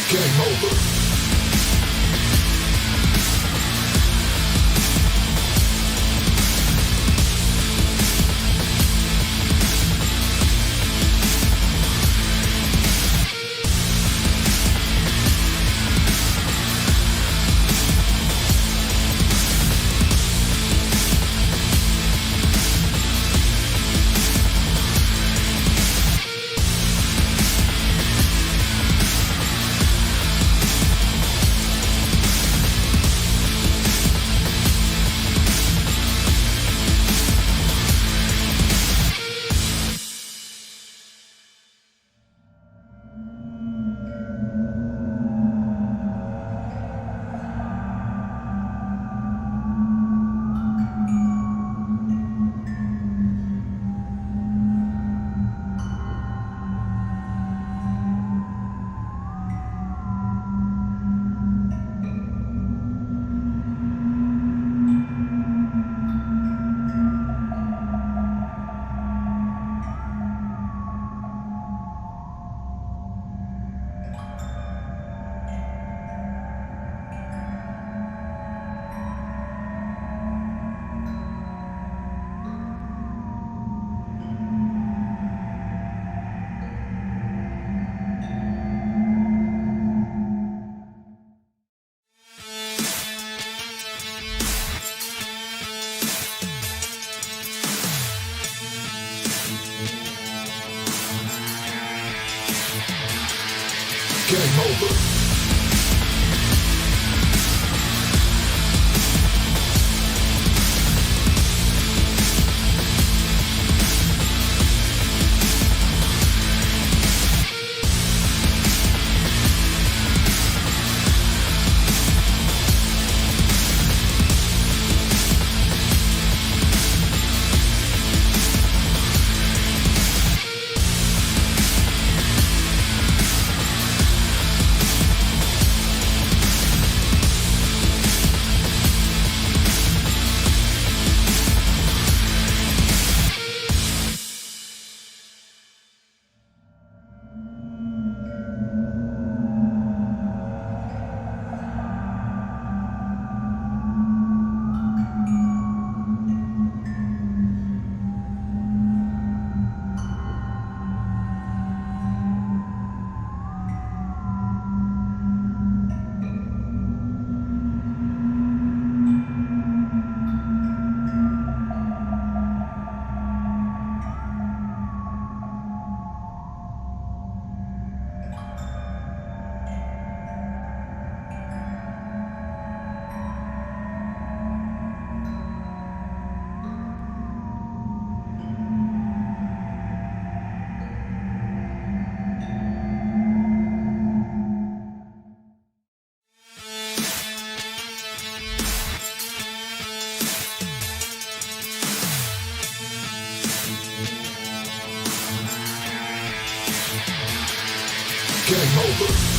Game over. Game over. Game over.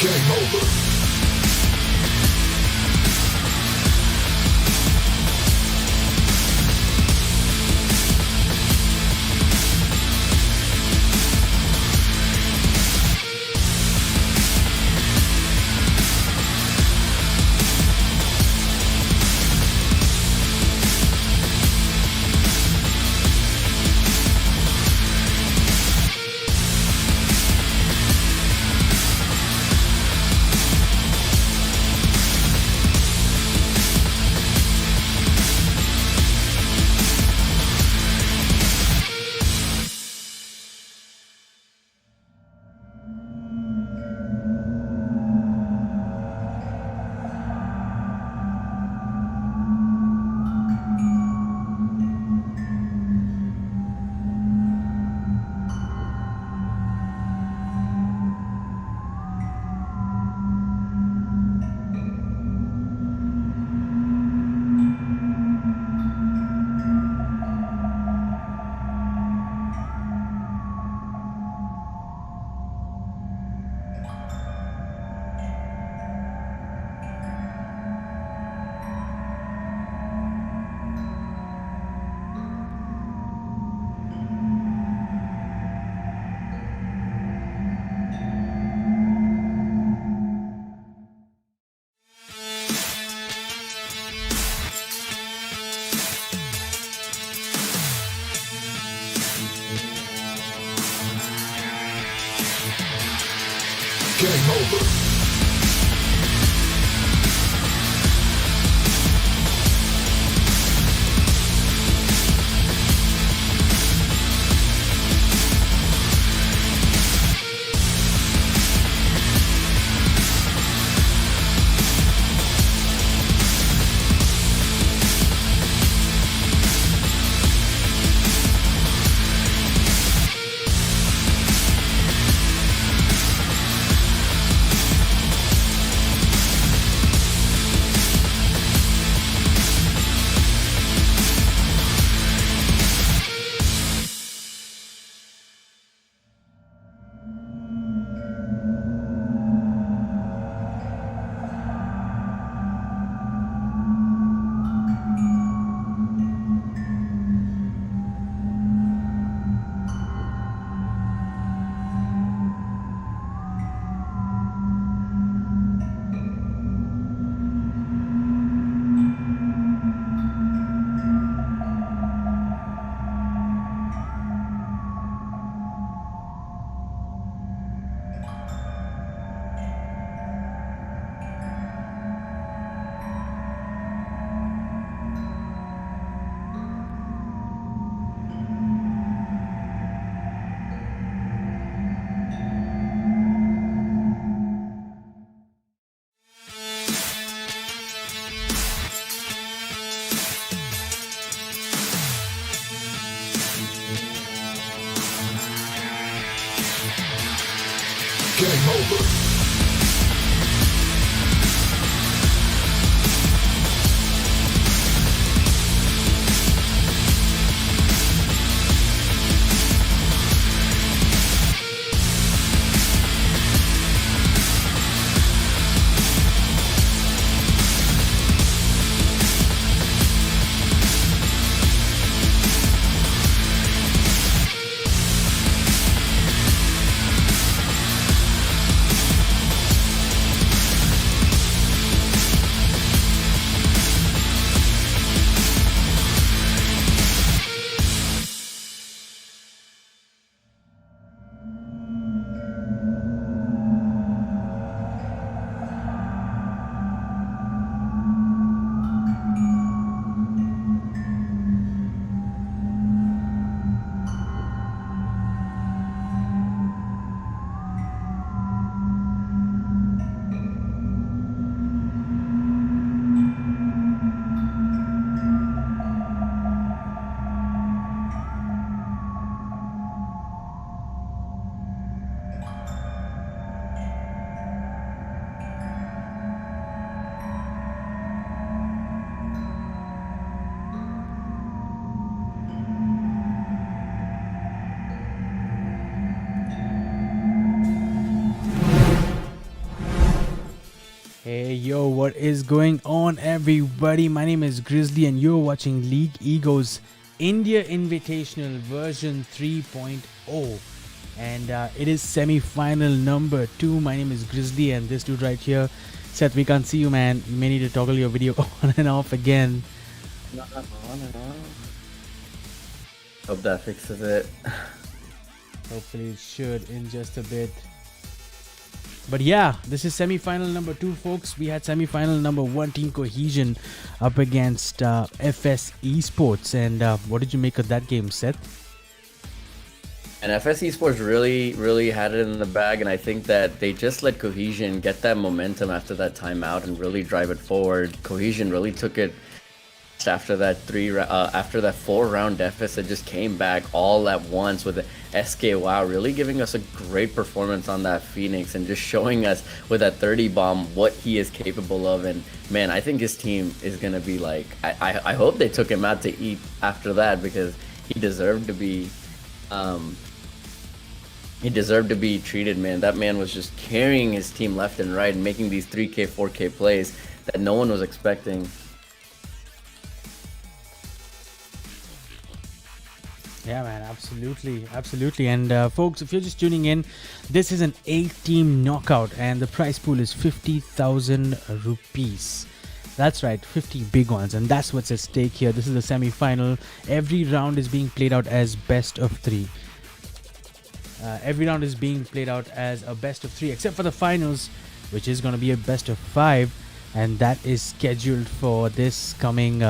Game over. Game over. Game over. Hey yo, what is going on, everybody? My name is Grizzly and you're watching League Ego's India Invitational version 3.0, and it is semi-final number 2. My name is Grizzly and this dude right here, Seth, we can't see you, man. You may need to toggle your video on and off again. Not on and on. Hope that fixes it. Hopefully it should in just a bit. But yeah, this is semi-final number 2, folks. We had semi-final number 1, Team Cohesion, up against FS Esports. And what did you make of that game, Seth? And FS Esports really had it in the bag, and I think that they just let Cohesion get that momentum after that timeout and really drive it forward. Cohesion really took it after that 4-round deficit, just came back all at once with the SK Wow, really giving us a great performance on that Phoenix and just showing us with that 30 bomb what he is capable of. And man, I think his team is gonna be like, I hope they took him out to eat after that, because he deserved to be treated, man. That man was just carrying his team left and right and making these 3K 4K plays that no one was expecting. Yeah, man, absolutely. And folks, if you're just tuning in, this is an 8-team knockout and the prize pool is 50,000 rupees. That's right, 50 big ones, and that's what's at stake here. This is the semi-final. Every round is being played out as best of 3. Every round is being played out as a best of 3, except for the finals, which is going to be a best of 5, and that is scheduled for this coming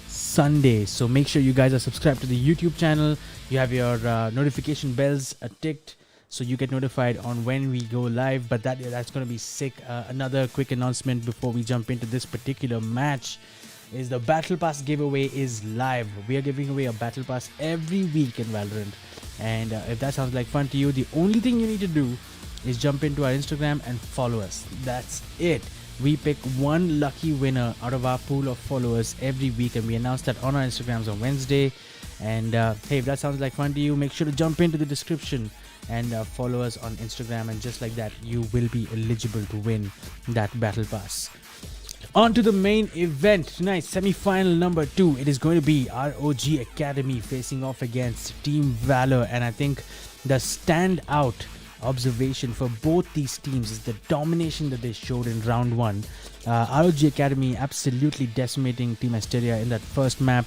Sunday. So make sure you guys are subscribed to the YouTube channel. You have your notification bells ticked so you get notified on when we go live. But that's going to be sick. Another quick announcement before we jump into this particular match is the Battle Pass giveaway is live. We are giving away a Battle Pass every week in Valorant, and if that sounds like fun to you, the only thing you need to do is jump into our Instagram and follow us. That's it. We pick one lucky winner out of our pool of followers every week, and we announce that on our Instagrams on Wednesday. And hey, if that sounds like fun to you, make sure to jump into the description and follow us on Instagram, and just like that, you will be eligible to win that Battle Pass. On to the main event tonight, semi-final number 2. It is going to be ROG Academy facing off against Team VALOR, and I think the standout observation for both these teams is the domination that they showed in round 1. ROG Academy absolutely decimating Team Asteria in that first map.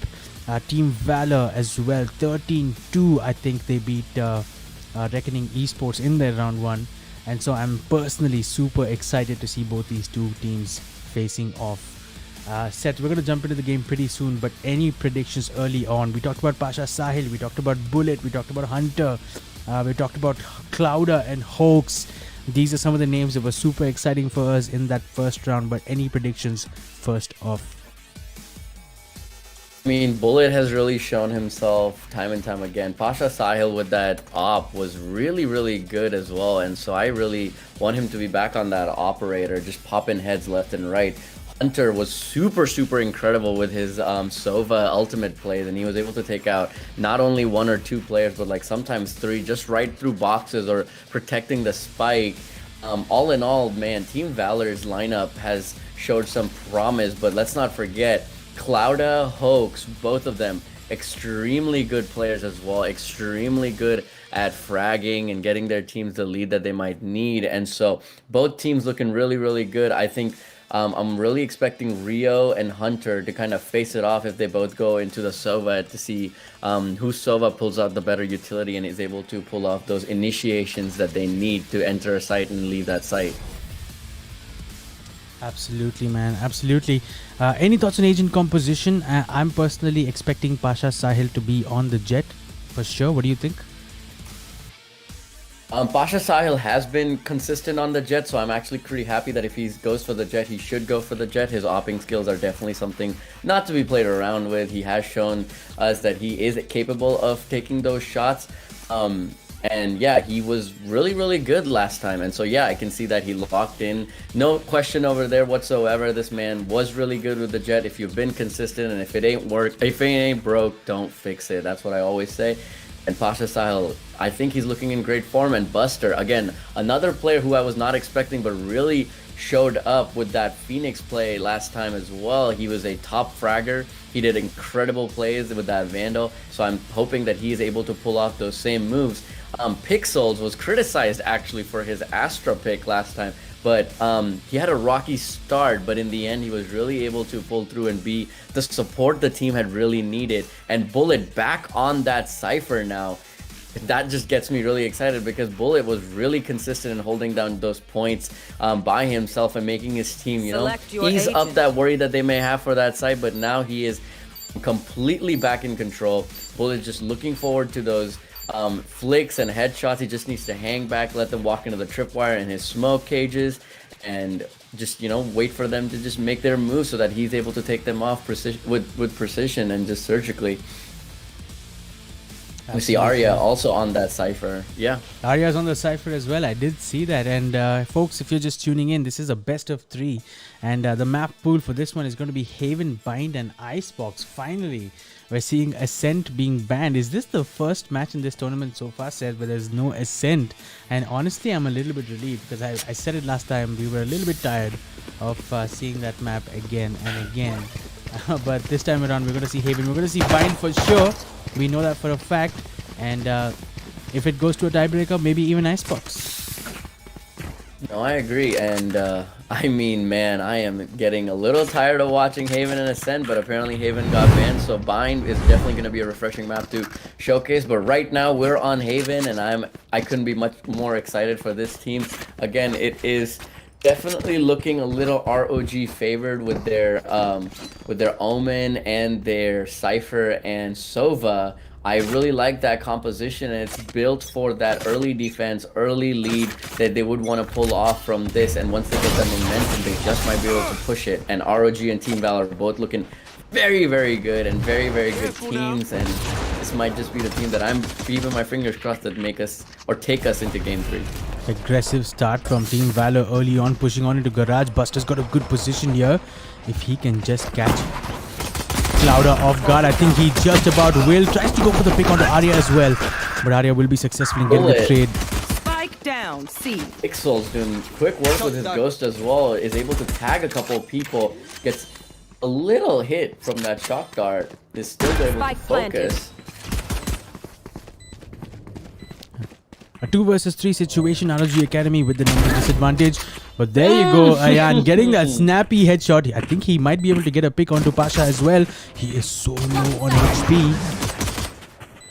Team VALOR as well, 13-2. I think they beat Reckoning Esports in their round 1, and so I'm personally super excited to see both these two teams facing off. Seth, we're going to jump into the game pretty soon, but any predictions early on? We talked about Pasha Sahil, we talked about Bullet, we talked about Hunter, we talked about Clouder and Hoax. These are some of the names that were super exciting for us in that first round, but any predictions first off? I mean, Bullet has really shown himself time and time again. Pasha Sahil with that op was really good as well, and so I really want him to be back on that operator, just popping heads left and right. Hunter was super incredible with his Sova ultimate plays, and he was able to take out not only 1 or 2 players, but like sometimes 3, just right through boxes or protecting the spike. All in all, man, Team VALOR's lineup has showed some promise, but let's not forget Clouda, Hoax, both of them extremely good players as well, extremely good at fragging and getting their teams the lead that they might need. And so both teams looking really good. I think I'm really expecting Rio and Hunter to kind of face it off if they both go into the Sova, to see who Sova pulls out the better utility and is able to pull off those initiations that they need to enter a site and leave that site. Absolutely, man. Absolutely. Any thoughts on agent composition? I'm personally expecting Pasha Sahil to be on the Jet for sure. What do you think? Pasha Sahil has been consistent on the Jet, so I'm actually pretty happy that if he goes for the Jet, he should go for the Jet. His opping skills are definitely something not to be played around with. He has shown us that he is capable of taking those shots. And yeah, he was really good last time, and so yeah, I can see that he locked in. No question over there whatsoever. This man was really good with the Jet. If you've been consistent, and if it ain't broke, don't fix it. That's what I always say. And Pasha Sahil, I think he's looking in great form. And Buster, again, another player who I was not expecting, but really showed up with that Phoenix play last time as well. He was a top fragger. He did incredible plays with that Vandal. So I'm hoping that he's able to pull off those same moves. Pixels was criticized actually for his Astra pick last time, but he had a rocky start, but in the end he was really able to pull through and be the support the team had really needed. And Bullet back on that Cypher now. That just gets me really excited because Bullet was really consistent in holding down those points by himself and making his team, you know, ease up that worry that they may have for that side, but now he is completely back in control. Bullet just looking forward to those flicks and headshots. He just needs to hang back, let them walk into the tripwire and his smoke cages, and just, you know, wait for them to just make their moves so that he's able to take them off with precision and just surgically. We see Arya also on that Cypher. Yeah. Arya's on the Cypher as well. I did see that. And folks, if you're just tuning in, this is a best of 3. And the map pool for this one is going to be Haven, Bind, and Icebox. Finally, we're seeing Ascent being banned. Is this the first match in this tournament so far, Seth, where there's no Ascent? And honestly, I'm a little bit relieved because I said it last time. We were a little bit tired of seeing that map again and again. But this time around, we're going to see Haven. We're going to see Bind for sure. We know that for a fact. And if it goes to a tiebreaker, maybe even Icebox. No, I agree. And I mean, man, I am getting a little tired of watching Haven and Ascent, but apparently Haven got banned. So Bind is definitely going to be a refreshing map to showcase. But right now, we're on Haven, and I couldn't be much more excited for this team. Again, it is definitely looking a little ROG favored with their Omen and their Cypher and Sova. I really like that composition, and it's built for that early defense, early lead that they would want to pull off from this. And once they get that momentum, they just might be able to push it. And ROG and Team Valor are both looking very, very good and very, very good teams. And this might just be the team that I'm keeping my fingers crossed that make us or take us into Game 3. Aggressive start from Team Valor early on, pushing on into Garage. Buster's got a good position here. If he can just catch Clouder off guard, I think he just about will. Tries to go for the pick onto Arya as well, but Arya will be successful in getting the trade. Spike down, C. Pixel's doing quick work with his Ghost as well. Is able to tag a couple of people. Gets a little hit from that shock dart. Is still able to focus. A 2 versus 3 situation. ROG Academy with the numbers disadvantage. But there you go, Ayan getting that snappy headshot. I think he might be able to get a pick onto Pasha as well. He is so low on HP.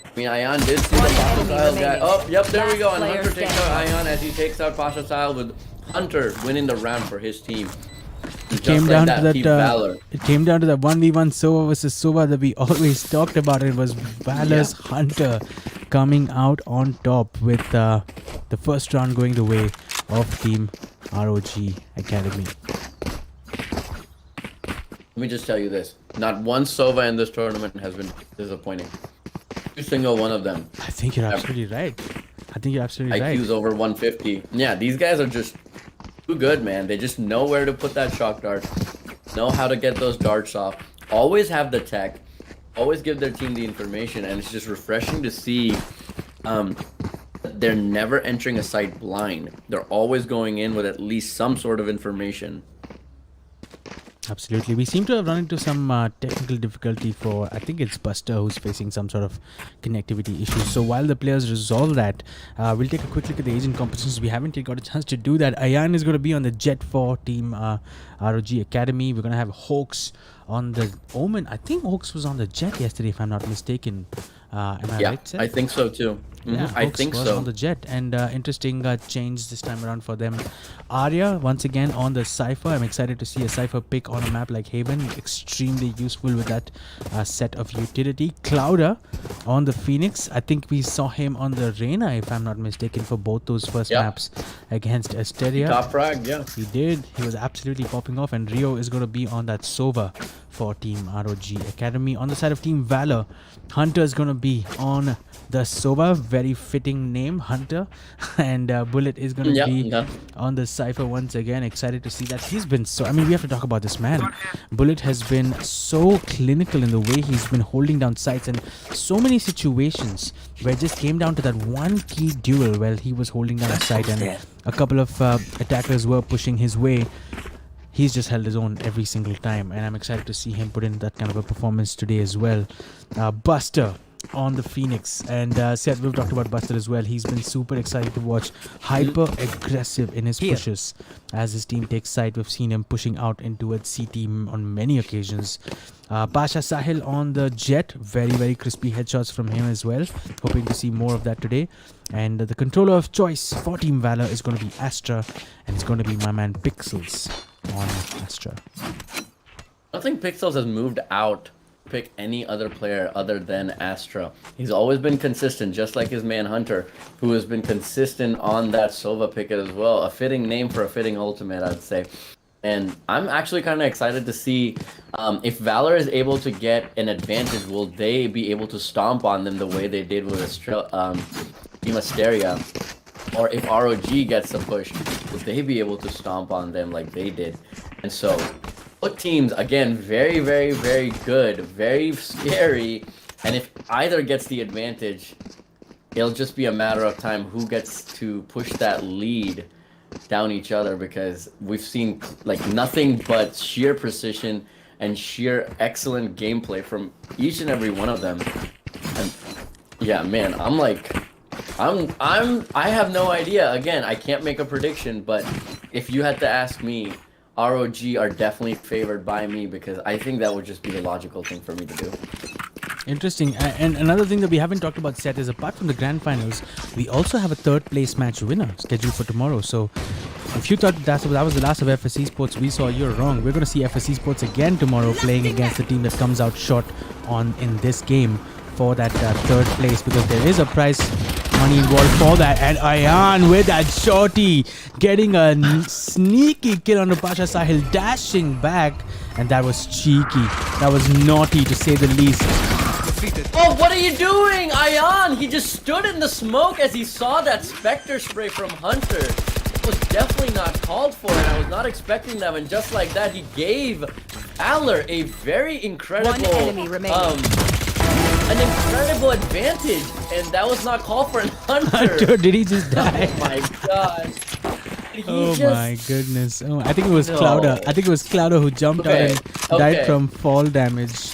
I mean, Ayan did see the Pasha Style guy. Oh, yep, there we go. And Hunter takes out Ayan as he takes out Pasha Style, with Hunter winning the round for his team. It came down to that 1v1 Sova versus Sova that we always talked about. It was Valor's Hunter coming out on top with the first round going the way of Team ROG Academy. Let me just tell you this. Not one Sova in this tournament has been disappointing. Every single one of them. I think you're absolutely right. IQ's over 150. Yeah, these guys are just too good, man. They just know where to put that shock dart. Know how to get those darts off. Always have the tech. Always give their team the information. And it's just refreshing to see they're never entering a site blind. They're always going in with at least some sort of information. Absolutely. We seem to have run into some technical difficulty for, I think it's Buster who's facing some sort of connectivity issues. So while the players resolve that, we'll take a quick look at the agent compositions. We haven't yet got a chance to do that. Ayan is going to be on the Jet for Team ROG Academy. We're going to have Hawks on the Omen. I think Hawks was on the Jet yesterday, if I'm not mistaken. Am I right, Seth? I think so too. Yeah, I think was so. On the Jet, and interesting change this time around for them. Arya once again on the Cypher. I'm excited to see a Cypher pick on a map like Haven. Extremely useful with that set of utility. Clouder on the Phoenix. I think we saw him on the Reyna, if I'm not mistaken, for both those first maps against Asteria. Top frag, yeah. He did. He was absolutely popping off, and Rio is going to be on that Sova for Team ROG Academy. On the side of Team Valor, Hunter is going to be on the Sova. very fitting name, Hunter. And Bullet is going to be on the Cypher once again. Excited to see that. He's been so... I mean, we have to talk about this man. Bullet has been so clinical in the way he's been holding down sites, and so many situations where it just came down to that one key duel where he was holding down a site and a couple of attackers were pushing his way. He's just held his own every single time, and I'm excited to see him put in that kind of a performance today as well. Buster on the Phoenix, and Seth, we've talked about Buster as well. He's been super excited to watch, hyper aggressive in his pushes as his team takes side. We've seen him pushing out into a CT on many occasions. Pasha Sahil on the Jet, very crispy headshots from him as well. Hoping to see more of that today. And the controller of choice for Team Valor is going to be Astra, and it's going to be my man Pixels on Astra. I don't think Pixels has moved out to pick any other player other than Astra. He's always been consistent, just like his man Hunter, who has been consistent on that Sova pick as well. A fitting name for a fitting ultimate, I'd say. And I'm actually kind of excited to see if Valor is able to get an advantage. Will they be able to stomp on them the way they did with Team Asteria? Or if ROG gets a push, will they be able to stomp on them like they did? And so, both teams, again, very good, very scary. And if either gets the advantage, it'll just be a matter of time who gets to push that lead down each other, because we've seen like nothing but sheer precision and sheer excellent gameplay from each and every one of them. And yeah, man, I have no idea. Again, I can't make a prediction, but if you had to ask me, ROG are definitely favored by me, because I think that would just be the logical thing for me to do. Interesting. And another thing that we haven't talked about, Seth, is apart from the grand finals, we also have a third place match winner scheduled for tomorrow. So if you thought that was the last of FS Esports we saw, you're wrong. We're going to see FS Esports again tomorrow, playing against the team that comes out short in this game for that third place, because there is a prize money involved for that. And Ayan with that shorty getting a sneaky kill on the Pasha Sahil, dashing back, and that was cheeky. That was naughty to say the least. Oh, what are you doing, Ayan? He just stood in the smoke as he saw that Spectre spray from Hunter. It was definitely not called for, and I was not expecting that. And just like that, he gave Valor a very incredible, an incredible advantage, and that was not called for in Hunter. Did he just die? Oh my god. My goodness. Oh, I think it was Clouder. I think it was Clouder who jumped out and died from fall damage.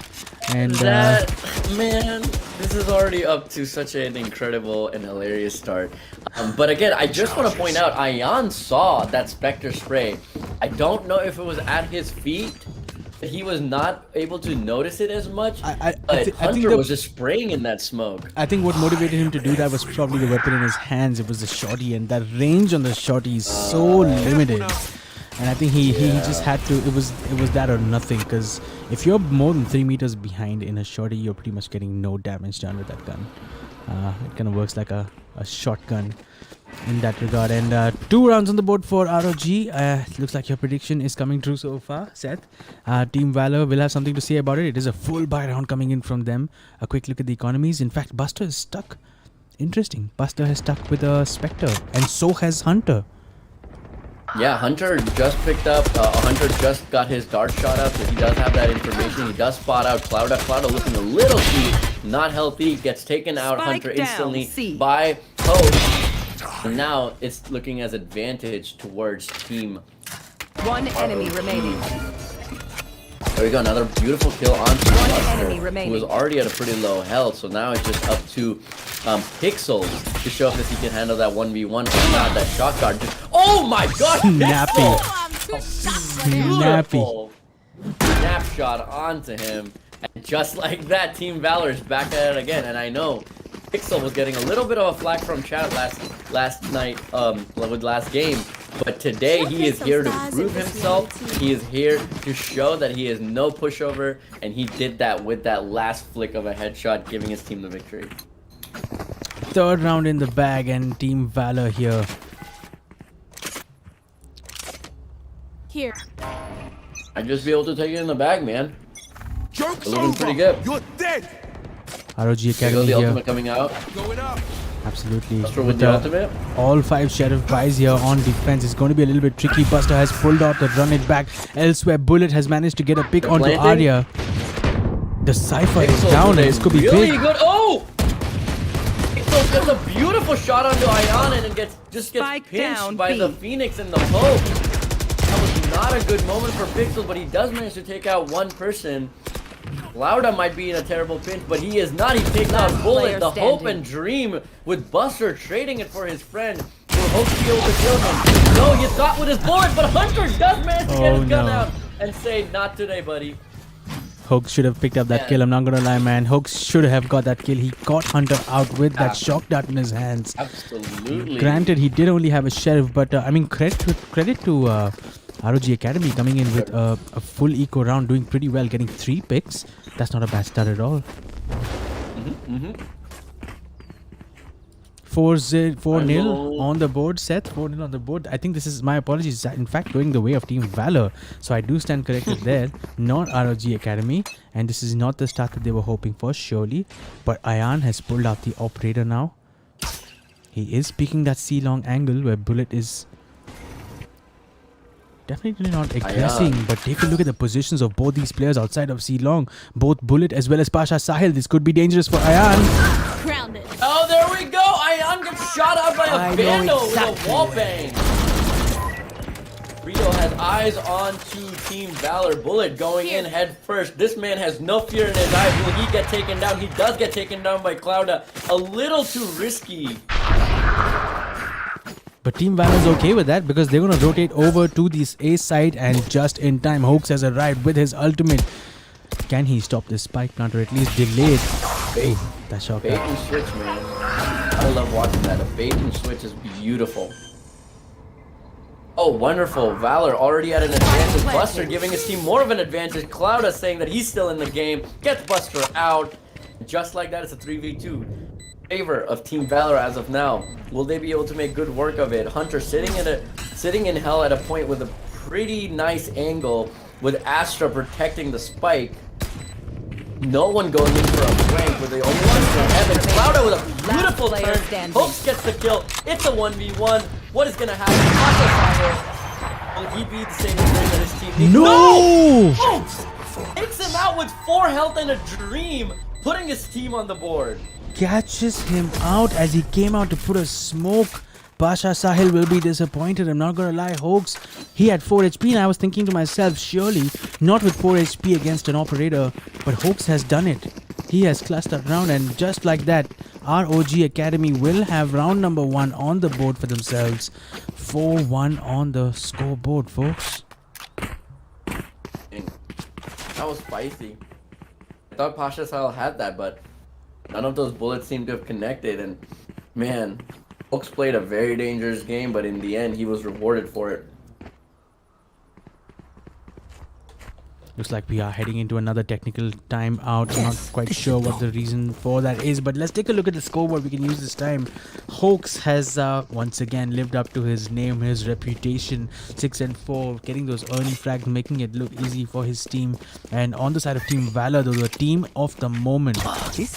And man, this is already up to such an incredible and hilarious start. But again, I just want to point out, Ayan saw that Spectre spray. I don't know if it was at his feet. He was not able to notice it as much. Hunter was just spraying in that smoke. I think what motivated him to do that was probably the weapon in his hands. It was the shorty, and that range on the shorty is so limited. And I think he just had to. It was that or nothing. Because if you're more than 3 meters behind in a shorty, you're pretty much getting no damage done with that gun. It kind of works like a shotgun in that regard. And 2 rounds on the board for ROG. Looks like your prediction is coming true so far, Seth. Team Valor will have something to say about it. It is a full buy round coming in from them. A quick look at the economies. In fact, Buster is stuck. Interesting. Buster has stuck with a Spectre, and so has Hunter. Yeah, Hunter just picked up, Hunter just got his dart shot up, so he does have that information. He does spot out Clouda. Clouda looking a little cheap, not healthy, gets taken out. Spike Hunter down, instantly C. by Post. And now it's looking as advantage towards Team. One enemy remaining. There we go, another beautiful kill on enemy Buster, remaining. who was already at a pretty low health. So now it's just up to Pixels to show if he can handle that 1v1 or not. That shot guard just, oh my god, Nappy. Beautiful snap shot onto him. And just like that, Team Valor is back at it again. And I know Pixel was getting a little bit of a flack from chat last night, with last game. But today he is here to prove himself. He is here to show that he is no pushover, and he did that with that last flick of a headshot, giving his team the victory. Third round in the bag, and Team Valor here. Here. I'd just be able to take it in the bag, man. Joke's Looking over. pretty good. You're dead. ROG There goes Academy the here. ultimate coming out. Going up. Absolutely. Buster with the ultimate. All 5 Sheriff buys here on defense. It's going to be a little bit tricky. Buster has pulled out the run it back. Elsewhere, Bullet has managed to get a pick onto planting. Arya. The Cypher is Pixel down and with this a could be really big. good. Oh! Pixel gets a beautiful shot onto Ion and gets Spike pinched down, by B. the Phoenix and the Pope. That was not a good moment for Pixel, but he does manage to take out one person. Lauda might be in a terrible pinch, but he is not. He takes out Last Bullet, player the hope standing. and dream, with Buster trading it for his friend. Will hope to be able to kill him. No, he got with his bullet, but Hunter does manage to get his gun no. out and say, "Not today, buddy." Hoax should have picked up that kill. I'm not gonna lie, man. Hoax should have got that kill. He caught Hunter out with that shock dart in his hands. Absolutely. Granted, he did only have a Sheriff, but I mean, credit to ROG Academy coming in with a full eco round, doing pretty well, getting 3 picks. That's not a bad start at all. 4-0 on the board, Seth. 4-0 on the board. I think this is, my apologies, in fact going the way of Team Valor. So I do stand corrected there. Not ROG Academy. And this is not the start that they were hoping for, surely. But Ayan has pulled out the operator now. He is picking that C-long angle where Bullet is definitely not aggressing, but take a look at the positions of both these players outside of C-long. Both Bullet as well as Pasha Sahil. This could be dangerous for Ayan. Grounded. Oh, there we go! Ayan gets shot out by a Vandal with a wall bang. Rio has eyes on to Team Valor. Bullet going in head first. This man has no fear in his eyes. Will he get taken down? He does get taken down by Clouda. A little too risky. But Team Valor is okay with that because they're going to rotate over to this A side, and just in time, Hoax has arrived with his ultimate. Can he stop this spike plant or at least delay it? Bait. That shot. Bait and switch, man. I love watching that. A bait and switch is beautiful. Oh, wonderful. Valor already at an advantage. Buster giving his team more of an advantage. Clouda saying that he's still in the game. Gets Buster out. Just like that, it's a 3v2. Favor of Team Valor as of now. Will they be able to make good work of it? Hunter sitting in hell at a point with a pretty nice angle, with Astra protecting the spike. No one going in for a flank, with the only one for heaven. Clouda with a beautiful player turn. standing. Hopes gets the kill. It's a 1v1. What is gonna happen? Will he be the same thing that his team needs? No! Hopes takes him out with 4 health and a dream, putting his team on the board. Catches him out as he came out to put a smoke. Pasha Sahil will be disappointed. I'm not gonna lie, Hoax. He had 4 HP and I was thinking to myself, surely not with 4 HP against an operator. But Hoax has done it. He has clustered round, and just like that, ROG Academy will have round number 1 on the board for themselves. 4-1 on the scoreboard, folks. That was spicy. I thought Pasha Sahil had that, but none of those bullets seem to have connected, and man, Oaks played a very dangerous game, but in the end, he was rewarded for it. Looks like we are heading into another technical timeout. I'm not quite sure what the reason for that is, but let's take a look at the scoreboard we can use this time. Hoax has once again lived up to his name, his reputation. 6-4, getting those early frags, making it look easy for his team. And on the side of Team Valor, though, the team of the moment,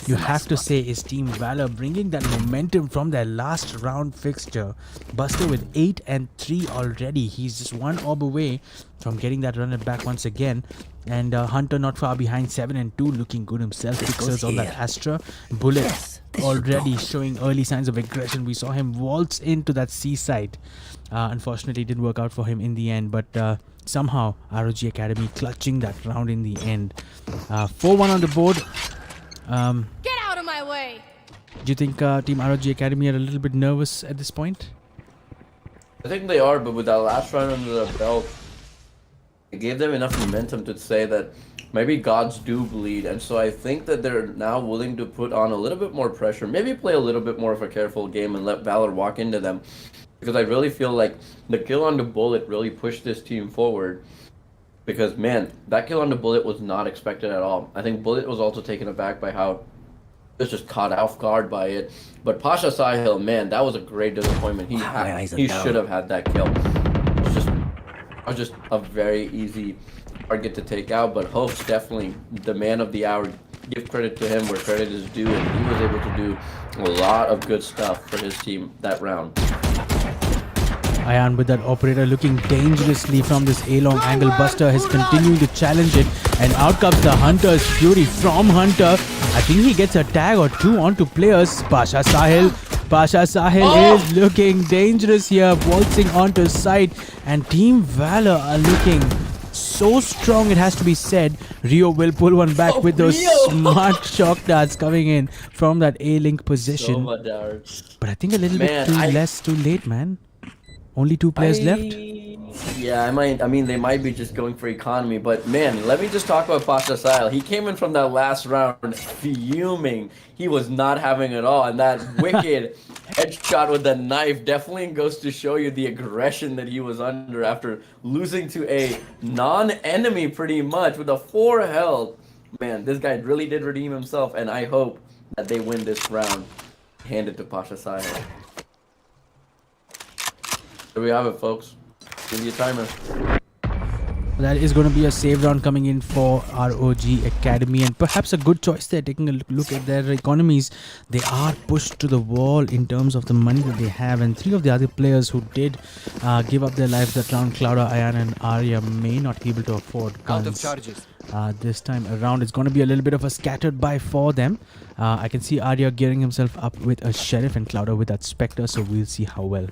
you have to say, is Team Valor, bringing that momentum from their last round fixture. Buster with 8-3 already. He's just 1 orb away from getting that runner back once again. And Hunter not far behind, 7-2, looking good himself. Fixers on that Astra. Bullet already showing early signs of aggression. We saw him waltz into that seaside. Unfortunately, it didn't work out for him in the end, but somehow ROG Academy clutching that round in the end. 4-1 on the board. Get out of my way! Do you think Team ROG Academy are a little bit nervous at this point? I think they are, but with that last round under the belt, it gave them enough momentum to say that maybe gods do bleed, and so I think that they're now willing to put on a little bit more pressure, maybe play a little bit more of a careful game and let Valor walk into them, because I really feel like the kill on the Bullet really pushed this team forward, because man, that kill on the Bullet was not expected at all. I think Bullet was also taken aback by how he was just caught off guard by it, but Pasha Sahil, man, that was a great disappointment. He should have had that kill. Just a very easy target to take out, but Hope's definitely the man of the hour, give credit to him where credit is due, and he was able to do a lot of good stuff for his team that round. Ayan with that operator looking dangerously from this A-long angle. Buster is continuing to challenge it, and out comes the Hunter's Fury from Hunter. I think he gets a tag or two onto players. Pasha Sahil is looking dangerous here, waltzing onto site, and Team Valor are looking so strong, it has to be said. Rio will pull one back with those smart shock darts coming in from that A-link position. So much darts. But I think a little bit too late, man. Only 2 players left. Yeah, I mean, they might be just going for economy, but man, let me just talk about Pasha Sahil. He came in from that last round fuming. He was not having it all, and that wicked headshot with the knife definitely goes to show you the aggression that he was under after losing to a non-enemy pretty much with a 4 health. Man, this guy really did redeem himself, and I hope that they win this round. Hand it to Pasha Sahil. There we have it, folks. Give you a timer. That is going to be a save round coming in for ROG Academy, and perhaps a good choice there. Taking a look at their economies, they are pushed to the wall in terms of the money that they have, and 3 of the other players who did give up their lives that round, Clouda, Ayan and Arya, may not be able to afford guns. Out of charges. This time around, it's going to be a little bit of a scattered buy for them. I can see Arya gearing himself up with a Sheriff and Clouda with that Spectre, so we'll see how well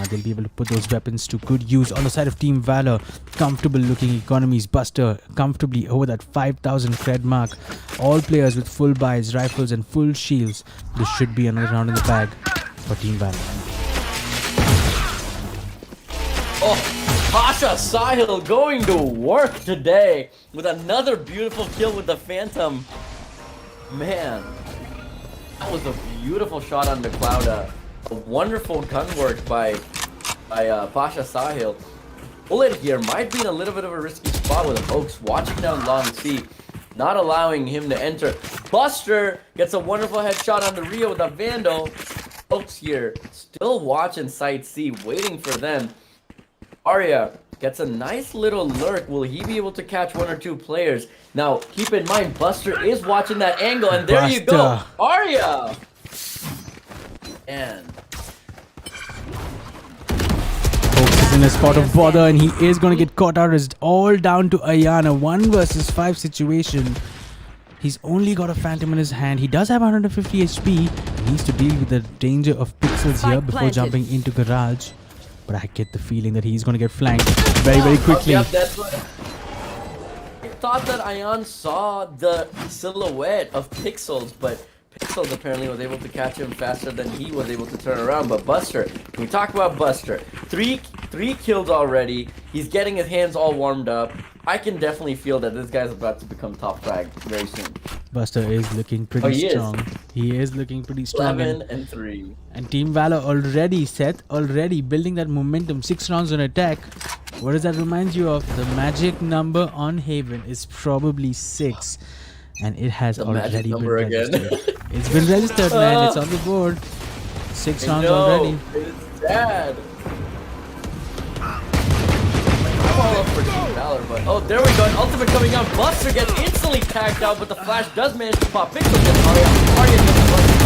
they'll be able to put those weapons to good use. On the side of Team Valor, comfortable looking economies. Buster comfortably over that 5,000 cred mark. All players with full buys, rifles and full shields. This should be another round in the bag for Team Valor. Pasha Sahil going to work today with another beautiful kill with the Phantom. Man, that was a beautiful shot on the Clouda. A wonderful gun work by Pasha Sahil. Bullet here might be in a little bit of a risky spot with Oaks watching down long C, not allowing him to enter. Buster gets a wonderful headshot on the Rio with a Vandal. Oaks here still watching side C, waiting for them. Arya gets a nice little lurk. Will he be able to catch 1 or 2 players? Now, keep in mind, Buster is watching that angle, and there you go, Arya! And Oaks is in a spot of bother, and he is going to get caught out. It's all down to Ayana. 1 versus 5 situation. He's only got a Phantom in his hand. He does have 150 HP. He needs to deal with the danger of pixels here before jumping into Garage. But I get the feeling that he's going to get flanked very, very quickly. Yep, that's what I thought, that Ayan saw the silhouette of Pixels, but Pixels apparently was able to catch him faster than he was able to turn around. But Buster, can we talk about Buster? Three kills already. He's getting his hands all warmed up. I can definitely feel that this guy's about to become top frag very soon. Buster is looking pretty strong. He is looking pretty strong. 11 and 3. And Team Valor already building that momentum. 6 rounds on attack. What does that remind you of? The magic number on Haven is probably 6. And it has already been registered. It's been registered, man. It's on the board. 6 rounds already. It's sad. All up for Team Valor, but oh, there we go. An ultimate coming out. Buster gets instantly tagged out, but the flash does manage to pop. Pixel gets Arya gets Buster.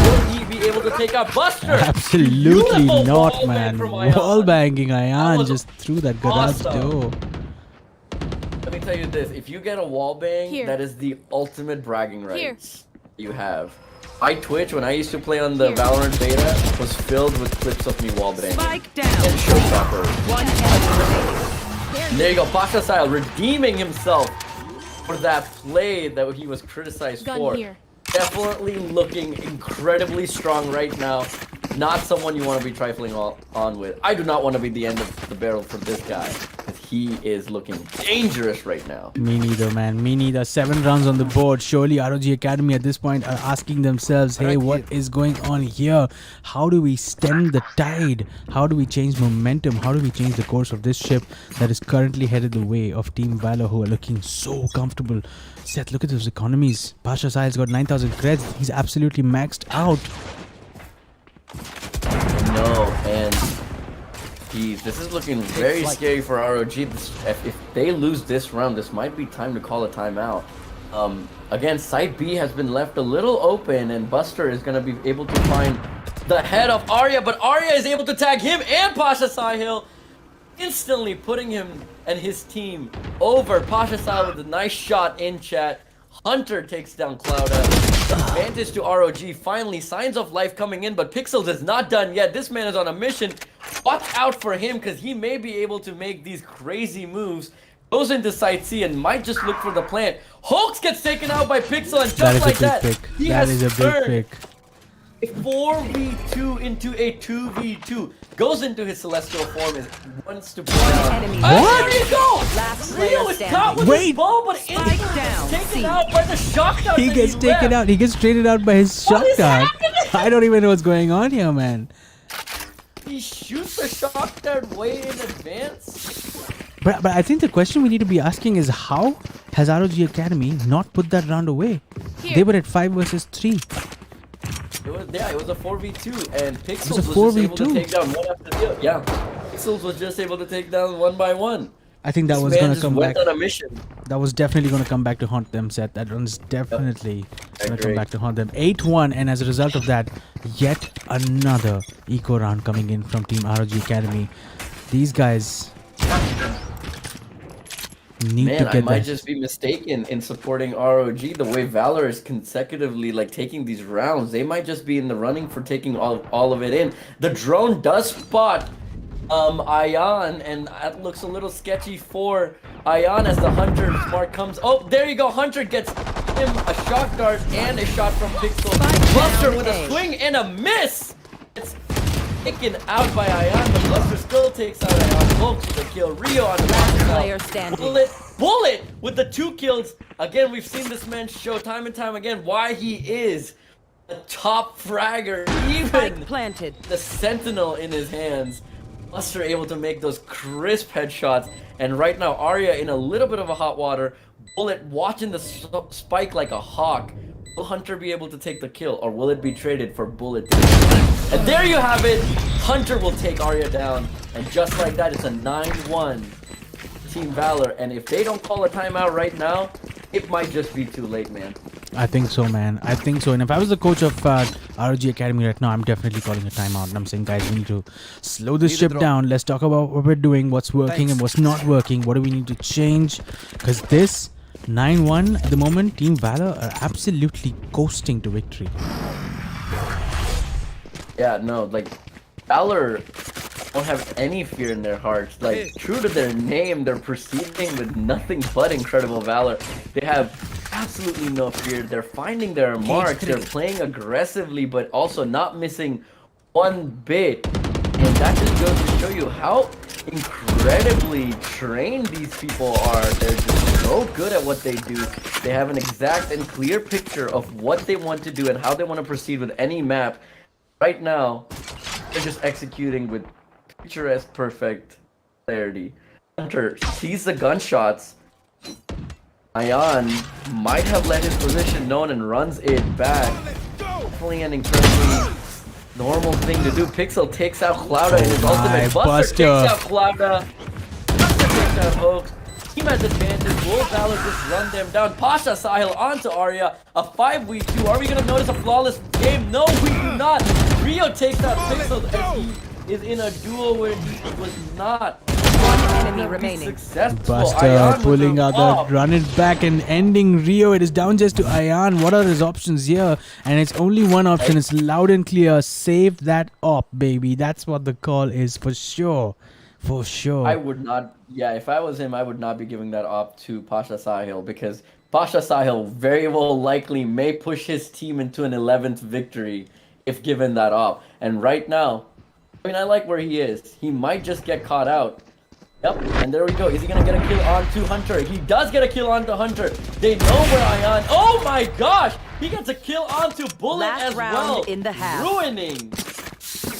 Will he be able to take out Buster? Absolutely not, man. Wall banging Ayan just through that garage door. Let me tell you this: if you get a wall bang, that is the ultimate bragging rights you have. My Twitch, when I used to play on the Valorant beta, was filled with clips of me wall banging Spike down. and showstopper. 1 enemy. There you go, Pasha Sahil redeeming himself for that play that he was criticized for. Here. Definitely looking incredibly strong right now. Not someone you want to be trifling on with. I do not want to be the end of the barrel for this guy, because he is looking dangerous right now. Me neither, man. Me neither. 7 rounds on the board. Surely ROG Academy at this point are asking themselves, hey, what is going on here? How do we stem the tide? How do we change momentum? How do we change the course of this ship that is currently headed the way of Team Valor, who are looking so comfortable? Seth, look at those economies. Pasha Sahil's got 9,000 creds. He's absolutely maxed out. No, and geez, this is looking very scary for ROG. If they lose this round, this might be time to call a timeout. Again, side B has been left a little open, and Buster is gonna be able to find the head of Arya, but Arya is able to tag him and Pasha Sahil, instantly putting him and his team over. Pasha Sahil with a nice shot in chat. Hunter takes down Clouda. Advantage to ROG. Finally, signs of life coming in, but Pixels is not done yet. This man is on a mission. Watch out for him, because he may be able to make these crazy moves. Goes into site C and might just look for the plant. Hulks gets taken out by Pixel, and just like that, he That has is a big turned pick. a 4v2 into a 2v2. Goes into his celestial form and wants to bring down. enemy. Oh, there you go! Last Rio player is standing. caught with Wait. his ball, but Spike instantly down. taken C. out by the shock dart. He that gets taken left. out. He gets traded out by his shot is dart. happening? I don't even know what's going on here, man. He shoots the shock dart way in advance. But I think the question we need to be asking is how has ROG Academy not put that round away? Here. They were at 5 versus 3. It was a 4v2, and Pixels It was a was just able to 4v2. take down one after the other. Yeah, Pixels was just able to take down one by one. I think that This was man gonna just come went back. on a mission. That was definitely gonna come back to haunt them, Seth. That one's definitely gonna come agree. back to haunt them. 8-1, and as a result of that, yet another eco round coming in from Team ROG Academy. These guys need Man, to I get might that. just be mistaken in supporting ROG. The way Valor is consecutively like taking these rounds, they might just be in the running for taking all of it in. The drone does spot Ion, and that looks a little sketchy for Ion as the Hunter's mark comes. Oh, there you go. Hunter gets him a shock dart and a shot from Pixel. Buster down with a A. swing and a miss. It's taken out by Ion, but Buster still takes out Ion. Hulks with a kill. Rio on the back player standing. Bullet with the 2 kills. Again, we've seen this man show time and time again why he is a top fragger. Spike Even planted. the sentinel in his hands. Buster able to make those crisp headshots. And right now, Arya in a little bit of a hot water. Bullet watching the spike like a hawk. Will Hunter be able to take the kill, or will it be traded for Bullet? And there you have it. Hunter will take Arya down. And just like that, it's a 9-1 Team Valor. And if they don't call a timeout right now, it might just be too late, man. I think so, man. I think so. And if I was the coach of ROG Academy right now, I'm definitely calling a timeout. And I'm saying, guys, we need to slow this ship down. Let's talk about what we're doing, what's working and what's not working. What do we need to change? Because this 9-1 at the moment, Team Valor are absolutely coasting to victory. Yeah, no, like, Valor don't have any fear in their hearts. Like, true to their name, they're proceeding with nothing but incredible valor. They have absolutely no fear. They're finding their marks. They're playing aggressively, but also not missing one bit. And that just goes to show you how incredibly trained these people are. They're just so good at what they do. They have an exact and clear picture of what they want to do and how they want to proceed with any map. Right now, they're just executing with picturesque, perfect clarity. Hunter sees the gunshots. Ion might have let his position known and runs it back. Definitely an incredibly normal thing to do. Pixel takes out Clouda in his ultimate. Buster takes out Clouda. Buster takes out Hoax. Team has advantage. Will Valor just run them down? Pasha Sahil onto Arya. A 5v2. Are we going to notice a flawless game? No, we do not. Rio takes out Pixel as he is in a duel where he was not. One enemy remaining. Successful. Buster Ion with pulling the out wall. the run it back and ending Rio. It is down just to Ion. What are his options here? And it's only one option. It's loud and clear. Save that op, baby. That's what the call is for sure. For sure. I would not. Yeah, if I was him, I would not be giving that op to Pasha Sahil, because Pasha Sahil very well likely may push his team into an 11th victory if given that op. And right now, I mean, I like where he is. He might just get caught out. Yep, and there we go. Is he gonna get a kill onto Hunter? He does get a kill onto Hunter. They know where Ion. Oh my gosh! He gets a kill onto Bullet Last as round well. in the half. Ruining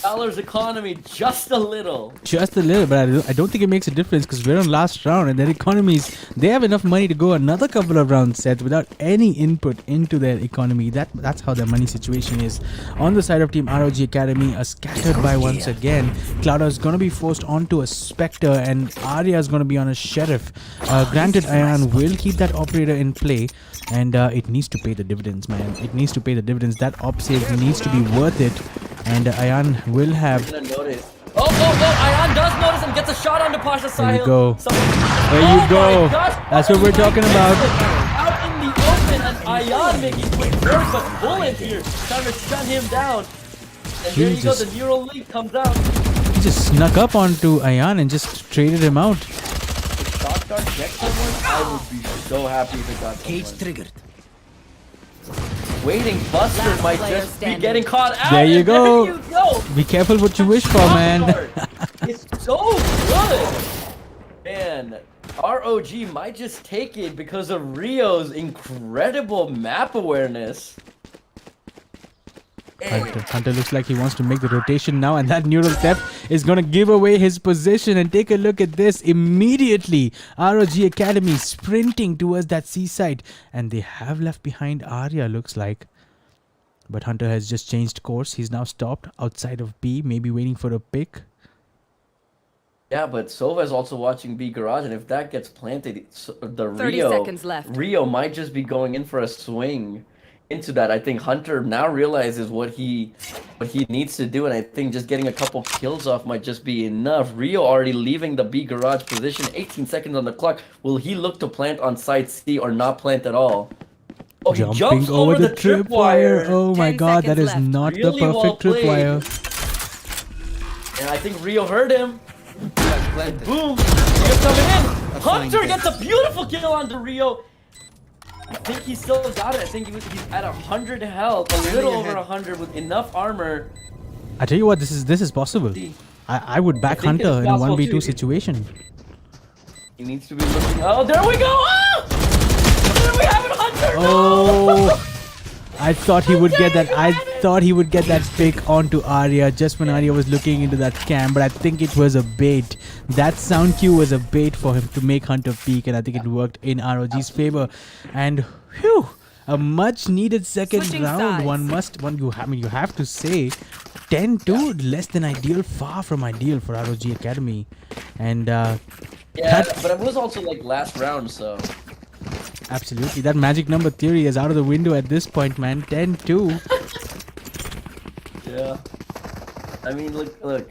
Valor's economy just a little. Just a little, but I don't think it makes a difference because we're on last round and their economies, they have enough money to go another couple of round sets without any input into their economy. That's how their money situation is. On the side of Team ROG Academy, a scattered by once again. Clouda is going to be forced onto a Spectre and Arya is going to be on a Sheriff. Granted, Ayan will keep that operator in play and it needs to pay the dividends, man. It needs to pay the dividends. That op save needs to be worth it. And Ayan will have... Notice. Oh, Ayan does notice and gets a shot onto Pasha Sahil. There you go. There you go. That's what we're talking about. Out in the open and Ayan making quick work, but Bullet here trying to shut him down. And there you go, the neural link comes out. He just snuck up onto Ayan and just traded him out. If Shot Guard gets someone, I would be so happy if it got someone. Cage triggered. Waiting Buster Last might player just be standing. getting caught out. There you and go. There you go. Be careful what you wish for, man. It's so good. Man, ROG might just take it because of Rio's incredible map awareness. Hunter looks like he wants to make the rotation now, and that neural theft is going to give away his position. And take a look at this. Immediately, ROG Academy sprinting towards that seaside, and they have left behind Arya, looks like. But Hunter has just changed course. He's now stopped outside of B, maybe waiting for a pick. Yeah, but Sova is also watching B Garage, and if that gets planted, the 30 seconds left. Rio might just be going in for a swing into that. I think Hunter now realizes what he needs to do, and I think just getting a couple kills off might just be enough. Rio already leaving the B Garage position, 18 seconds on the clock. Will he look to plant on side C or not plant at all? Oh, he jumps Jumping over the tripwire. Oh my 10 god, that is seconds not Really the well perfect played. tripwire. And I think Rio heard him. Boom! Rio coming in. Hunter gets a beautiful kill onto Rio. I think he still got it. I think he's at 100 health, a little over 100 with enough armor. I tell you what, this is possible. I would back think it Hunter is in a possible 1v2 too. situation. He needs to be looking. Oh, there we go! Oh! There we have it, Hunter! Oh, No! I thought he would get that. I thought he would get that pick onto Arya just when Arya was looking into that cam, but I think it was a bait. That sound cue was a bait for him to make Hunter peek, and I think it worked in ROG's favor. And whew, a much needed second Switching round. sides. You have to say 10-2, less than ideal, far from ideal for ROG Academy. And Yeah, but it was also like last round, so. absolutely, that magic number theory is out of the window at this point, man. 10-2. Yeah. I mean, look.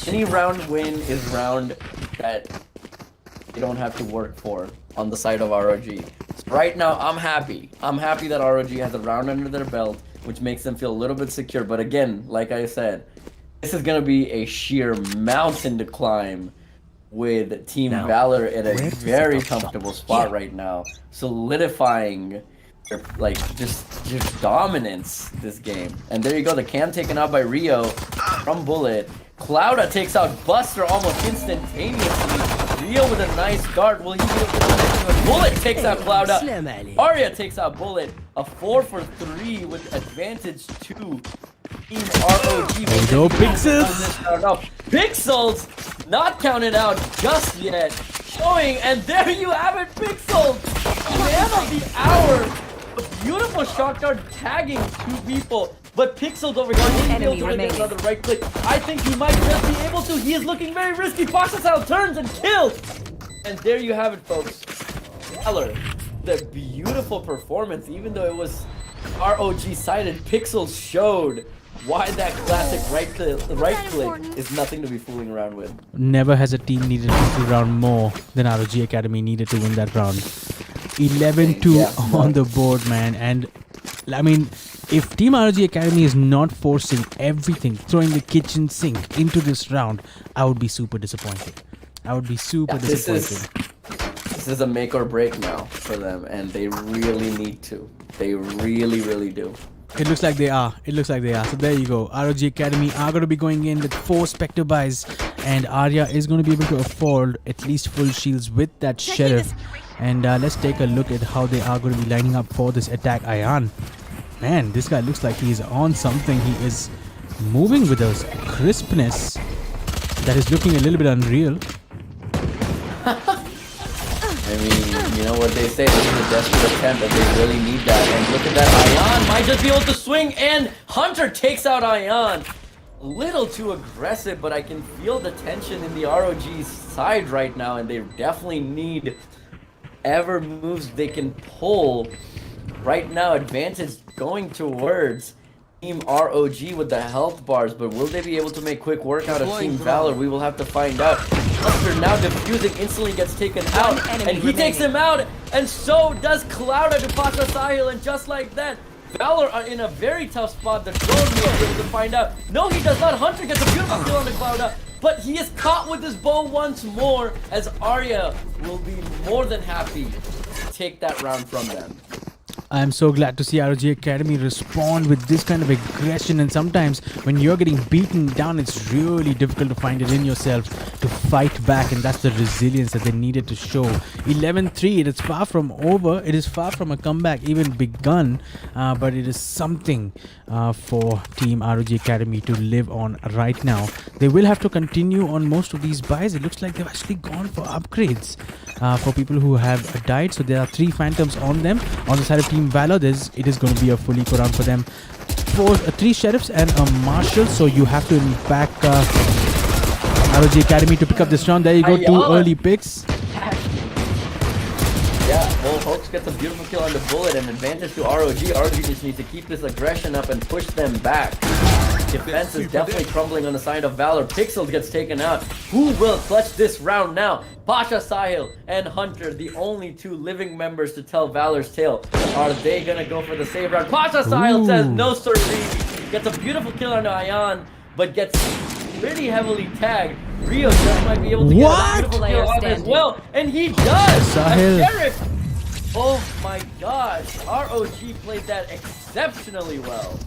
Any round win is round that you don't have to work for on the side of ROG. So right now, I'm happy. I'm happy that ROG has a round under their belt, which makes them feel a little bit secure. But again, like I said, this is going to be a sheer mountain to climb with Team Valor at a very comfortable spot right now, solidifying their, like, just dominance this game. And there you go, the cam taken out by Rio from Bullet. Clouda takes out Buster almost instantaneously. Rio with a nice guard. Will he be able to connect to it? Bullet takes out Clouda. Arya takes out Bullet. A 4 for 3 with advantage to Team ROG. There you go, Pixels. No, Pixels not counted out just yet. Showing, and there you have it, Pixels. Man of the hour. A beautiful shot guard tagging 2 people. But Pixels over here didn't be able to get another right click. I think he might just be able to. He is looking very risky. Pasha turns and kills. And there you have it, folks. Valor, the beautiful performance, even though it was ROG sided, Pixels showed why that classic right click is nothing to be fooling around with. Never has a team needed a victory round more than ROG Academy needed to win that round. 11-2 on the board, man. And I mean, if Team ROG Academy is not forcing everything, throwing the kitchen sink into this round, I would be super disappointed. I would be super disappointed. This is a make or break now for them, and they really need to. They really, really do. It looks like they are. It looks like they are. So there you go. ROG Academy are going to be going in with 4 Spectre buys, and Arya is going to be able to afford at least full shields with that Sheriff. And let's take a look at how they are going to be lining up for this attack. Ayan, man, this guy looks like he's on something. He is moving with a crispness that is looking a little bit unreal. I mean, you know what they say, this is a desperate attempt and they really need that. And look at that, Ion might just be able to swing and Hunter takes out Ion. A little too aggressive, but I can feel the tension in the ROG's side right now and they definitely need ever moves they can pull. Right now, advantage going towards Team ROG with the health bars, but will they be able to make quick work out of Team Valor? We will have to find out. Buster now defusing, instantly gets taken out, and he takes him out, and so does Clouda to Pasha Sahil, and just like that, Valor are in a very tough spot. The drone will be able to find out. No, he does not. Hunter gets a beautiful kill on the Clouda, but he is caught with his bow once more, as Arya will be more than happy to take that round from them. I'm so glad to see ROG Academy respond with this kind of aggression, and sometimes when you're getting beaten down, it's really difficult to find it in yourself to fight back, and that's the resilience that they needed to show. 11-3, it is far from over, it is far from a comeback even begun, but it is something for Team ROG Academy to live on right now. They will have to continue on most of these buys. It looks like they've actually gone for upgrades for people who have died, so there are 3 Phantoms on them. On the side of Team Valor, it is going to be a full eco round for them. 3 Sheriffs and a Marshal, so you have to back ROG Academy to pick up this round. There you go, 2 early picks. Yeah, well, Hoax gets a beautiful kill on the bullet and advantage to ROG. ROG just needs to keep this aggression up and push them back. Defense is definitely crumbling on the side of Valor. Pixel gets taken out. Who will clutch this round now? Pasha Sahil and Hunter, the only 2 living members to tell Valor's tale. Are they gonna go for the save round? Pasha Sahil says no sirree. Gets a beautiful kill on Ion, but gets pretty heavily tagged. Rio just might be able to get a beautiful kill off as well, and he does! Sahil. A Sheriff! Oh my gosh, ROG played that exceptionally well.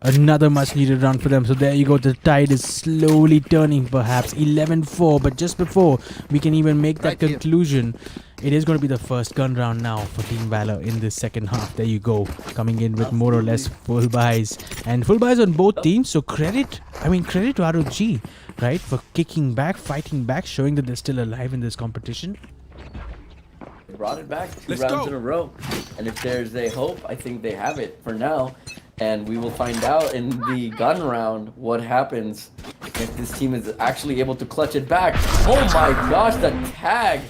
Another much needed round for them. So there you go, the tide is slowly turning, perhaps 11-4, but just before we can even make that conclusion, it is going to be the first gun round now for Team Valor in this second half. There you go, coming in with more or less full buys, and full buys on both teams. So credit to ROG, right, for kicking back, fighting back, showing that they're still alive in this competition. Brought it back 2 rounds in a row, and if there's a hope, I think they have it for now. And we will find out in the gun round what happens if this team is actually able to clutch it back. Oh my gosh, the tag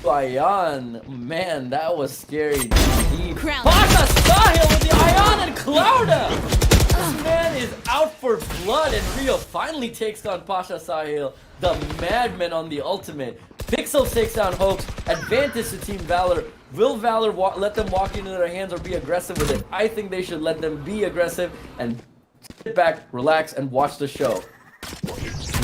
to Ion. Man, that was scary. Pasha Sahil with the Ion and Clouda! This man is out for blood, and Rio finally takes on Pasha Sahil, the madman on the ultimate. Pixel takes down Hoax. Advantage to Team Valor. Will Valor let them walk into their hands or be aggressive with it? I think they should let them be aggressive and sit back, relax, and watch the show.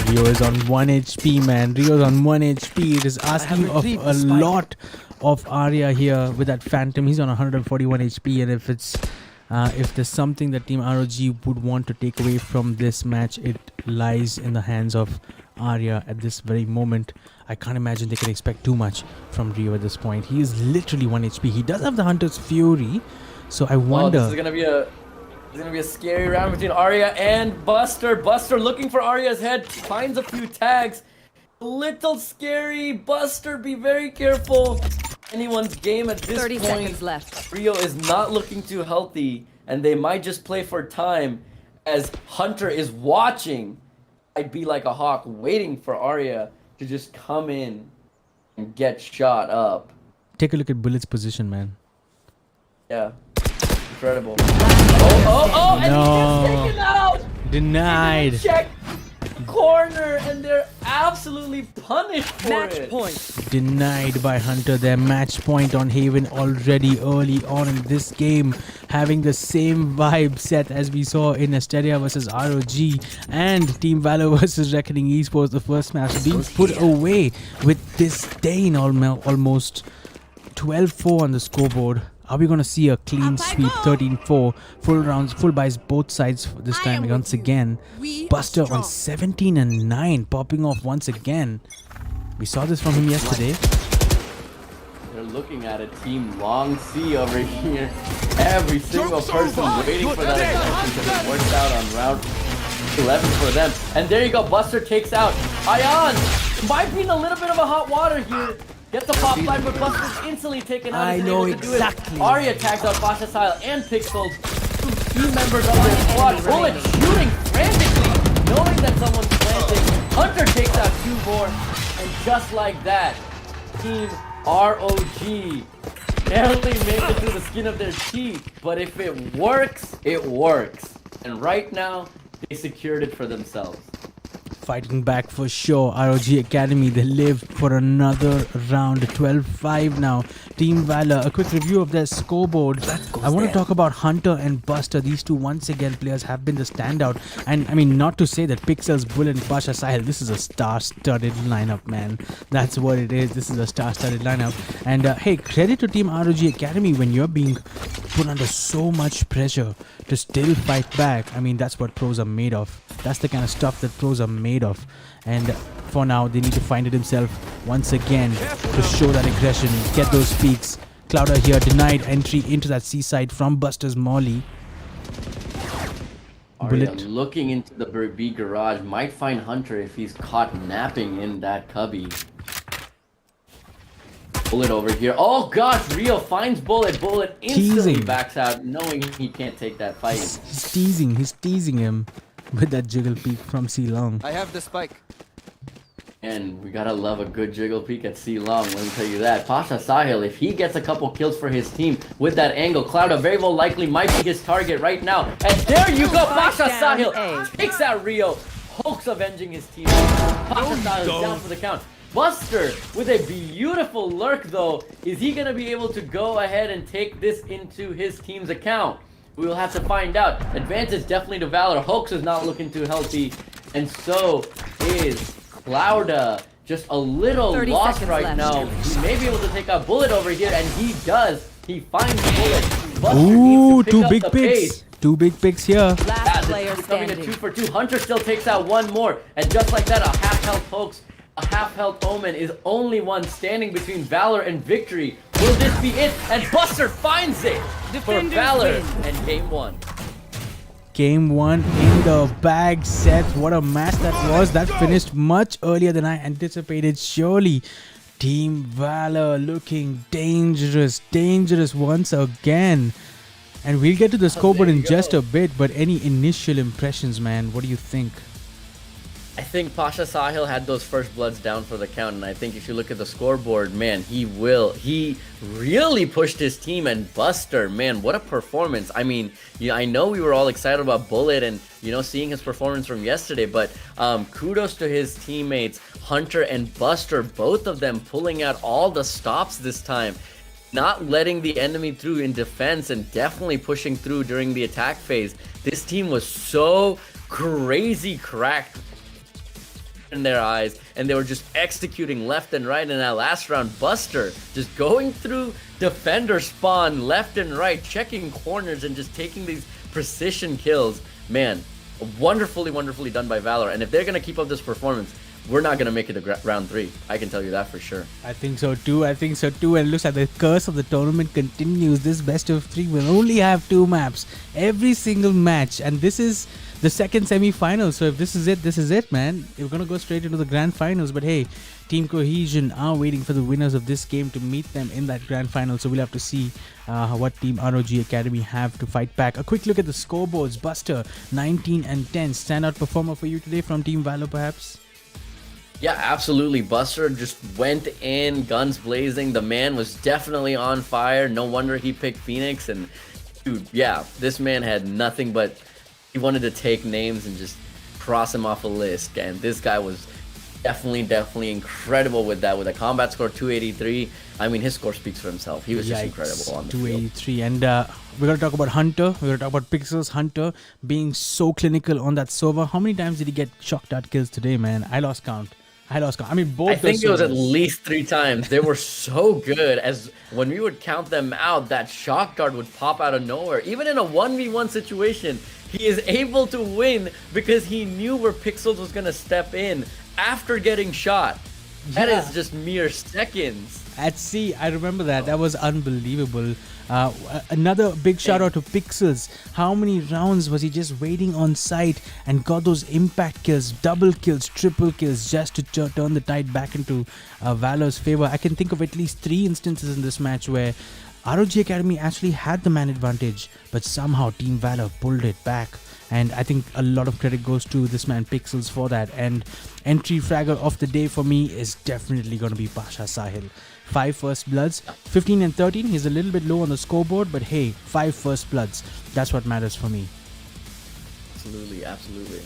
Rio is on 1 HP, man. Rio's on 1 HP. It is asking of a lot of Arya here with that Phantom. He's on 141 HP, and if there's something that Team ROG would want to take away from this match, it lies in the hands of Arya at this very moment. I can't imagine they can expect too much from Rio at this point. He is literally 1 HP. He does have the Hunter's Fury, so I wonder. This is gonna be a scary round between Arya and Buster. Buster looking for Arya's head, finds a few tags. A little scary. Buster, be very careful. Anyone's game at this 30 point. seconds left. Rio is not looking too healthy, and they might just play for time as Hunter is watching. I'd be like a hawk waiting for Arya to just come in and get shot up. Take a look at Bullet's position, man. Yeah. Incredible. Oh, and No. he gets taken out! Denied. Check corner, and they're absolutely punished for Match it. point. Denied by Hunter. Their match point on Haven already early on in this game, having the same vibe set as we saw in Asteria versus ROG and Team Valor versus Reckoning Esports. The first match being put away with disdain. Almost 12-4 on the scoreboard. Are we going to see a clean sweep? 13-4, full rounds, full buys both sides this time once again. Buster on 17-9, popping off once again. We saw this from him yesterday. They're looking at a team long C over here. Every single person waiting for that aggression to be worked out on round 11 for them. And there you go, Buster takes out Ion. Might be in a little bit of a hot water here. Gets the pop flag, but Buster's instantly taken out. I He's know able to do it. exactly. Arya tags out Pasha Sile and Pixels. Two team members of their squad. Bullet shooting frantically, knowing that someone's planting. Hunter takes out 2 more. And just like that, Team ROG barely make it through the skin of their teeth. But if it works, it works. And right now, they secured it for themselves. Fighting back for sure. ROG Academy, they live for another round. 12-5 now. Team Valor, a quick review of their scoreboard. I want to talk about Hunter and Buster. These two, once again, players have been the standout. And I mean, not to say that Pixels, Bullet, and Pasha Sahil, this is a star-studded lineup, man. That's what it is. This is a star-studded lineup. And hey, credit to Team ROG Academy when you're being put under so much pressure to still fight back. I mean, that's what pros are made of. That's the kind of stuff that pros are made of. And for now, they need to find it himself once again to show that aggression, get those peaks. Clouder here denied entry into that seaside from Buster's Molly. Arya looking into the B garage, might find Hunter if he's caught napping in that cubby. Bullet over here. Oh gosh, Rio finds Bullet. Bullet instantly Teasing. backs out, knowing he can't take that fight. He's teasing him with that jiggle peek from C Long. I have the spike. And we gotta love a good jiggle peek at C Long, let me tell you that. Pasha Sahil, if he gets a couple kills for his team with that angle, Clouda very well likely might be his target right now. And there you go, Pasha Sahil takes out Rio. Hulk's avenging his team. Pasha Sahil is down for the count. Buster with a beautiful lurk though. Is he gonna be able to go ahead and take this into his team's account? We will have to find out. Advantage definitely to Valor. Hoax is not looking too healthy. And so is Clouda. Just a little lost right now. He may be able to take out Bullet over here, and he does. He finds Bullet. Buster Ooh, needs to pick two up big the picks. pace. Two big picks here. Last player This is coming to standing. 2 for 2. Hunter still takes out 1 more. And just like that, a half-health Hoax, a half-health Omen is only one standing between Valor and victory. Will this be it? And Buster finds it for Valor and game 1. Game 1 in the bag, Seth. What a match that was. That finished much earlier than I anticipated. Surely, Team Valor looking dangerous once again. And we'll get to the scoreboard in just a bit, but any initial impressions, man? What do you think? I think Pasha Sahil had those first bloods down for the count, and I think if you look at the scoreboard, man, he really pushed his team. And Buster, man, what a performance. I mean, I know we were all excited about Bullet and, seeing his performance from yesterday, but kudos to his teammates, Hunter and Buster, both of them pulling out all the stops this time. Not letting the enemy through in defense and definitely pushing through during the attack phase. This team was so crazy cracked in their eyes, and they were just executing left and right in that last round. Buster just going through defender spawn left and right, checking corners and just taking these precision kills. Man, wonderfully done by Valor. And if they're gonna keep up this performance, we're not gonna make it to round 3. I can tell you that for sure. I think so too. And it looks like the curse of the tournament continues. This best of 3 will only have 2 maps every single match, and this is the second semi-final. So if this is it, man. We're gonna go straight into the grand finals. But hey, Team Cohesion are waiting for the winners of this game to meet them in that grand final. So we'll have to see what Team ROG Academy have to fight back. A quick look at the scoreboards. Buster 19 and 10. Standout performer for you today from Team Valor, perhaps? Yeah, absolutely. Buster just went in, guns blazing. The man was definitely on fire. No wonder he picked Phoenix. And dude, yeah, this man had nothing but he wanted to take names and just cross him off a list. And this guy was definitely incredible with that. With a combat score 283. I mean, his score speaks for himself. He was just incredible on the 283. field. And we're going to talk about Hunter. We're going to talk about Pixels. Hunter being so clinical on that server. How many times did he get shocked at kills today, man? I lost count. I mean, both. I think it was at least 3 times. They were so good. As when we would count them out, that shock guard would pop out of nowhere. Even in a 1v1 situation, he is able to win because he knew where Pixels was going to step in after getting shot. That Yeah. is just mere seconds. At sea, I remember that. That was unbelievable. Another big shout out to Pixels. How many rounds was he just waiting on site and got those impact kills, double kills, triple kills, just to turn the tide back into Valor's favor? I can think of at least 3 instances in this match where ROG Academy actually had the man advantage, but somehow Team Valor pulled it back. And I think a lot of credit goes to this man Pixels for that. And entry fragger of the day for me is definitely going to be Pasha Sahil. 5 first bloods, 15 and 13. He's a little bit low on the scoreboard, but hey, 5 first bloods. That's what matters for me. Absolutely, absolutely.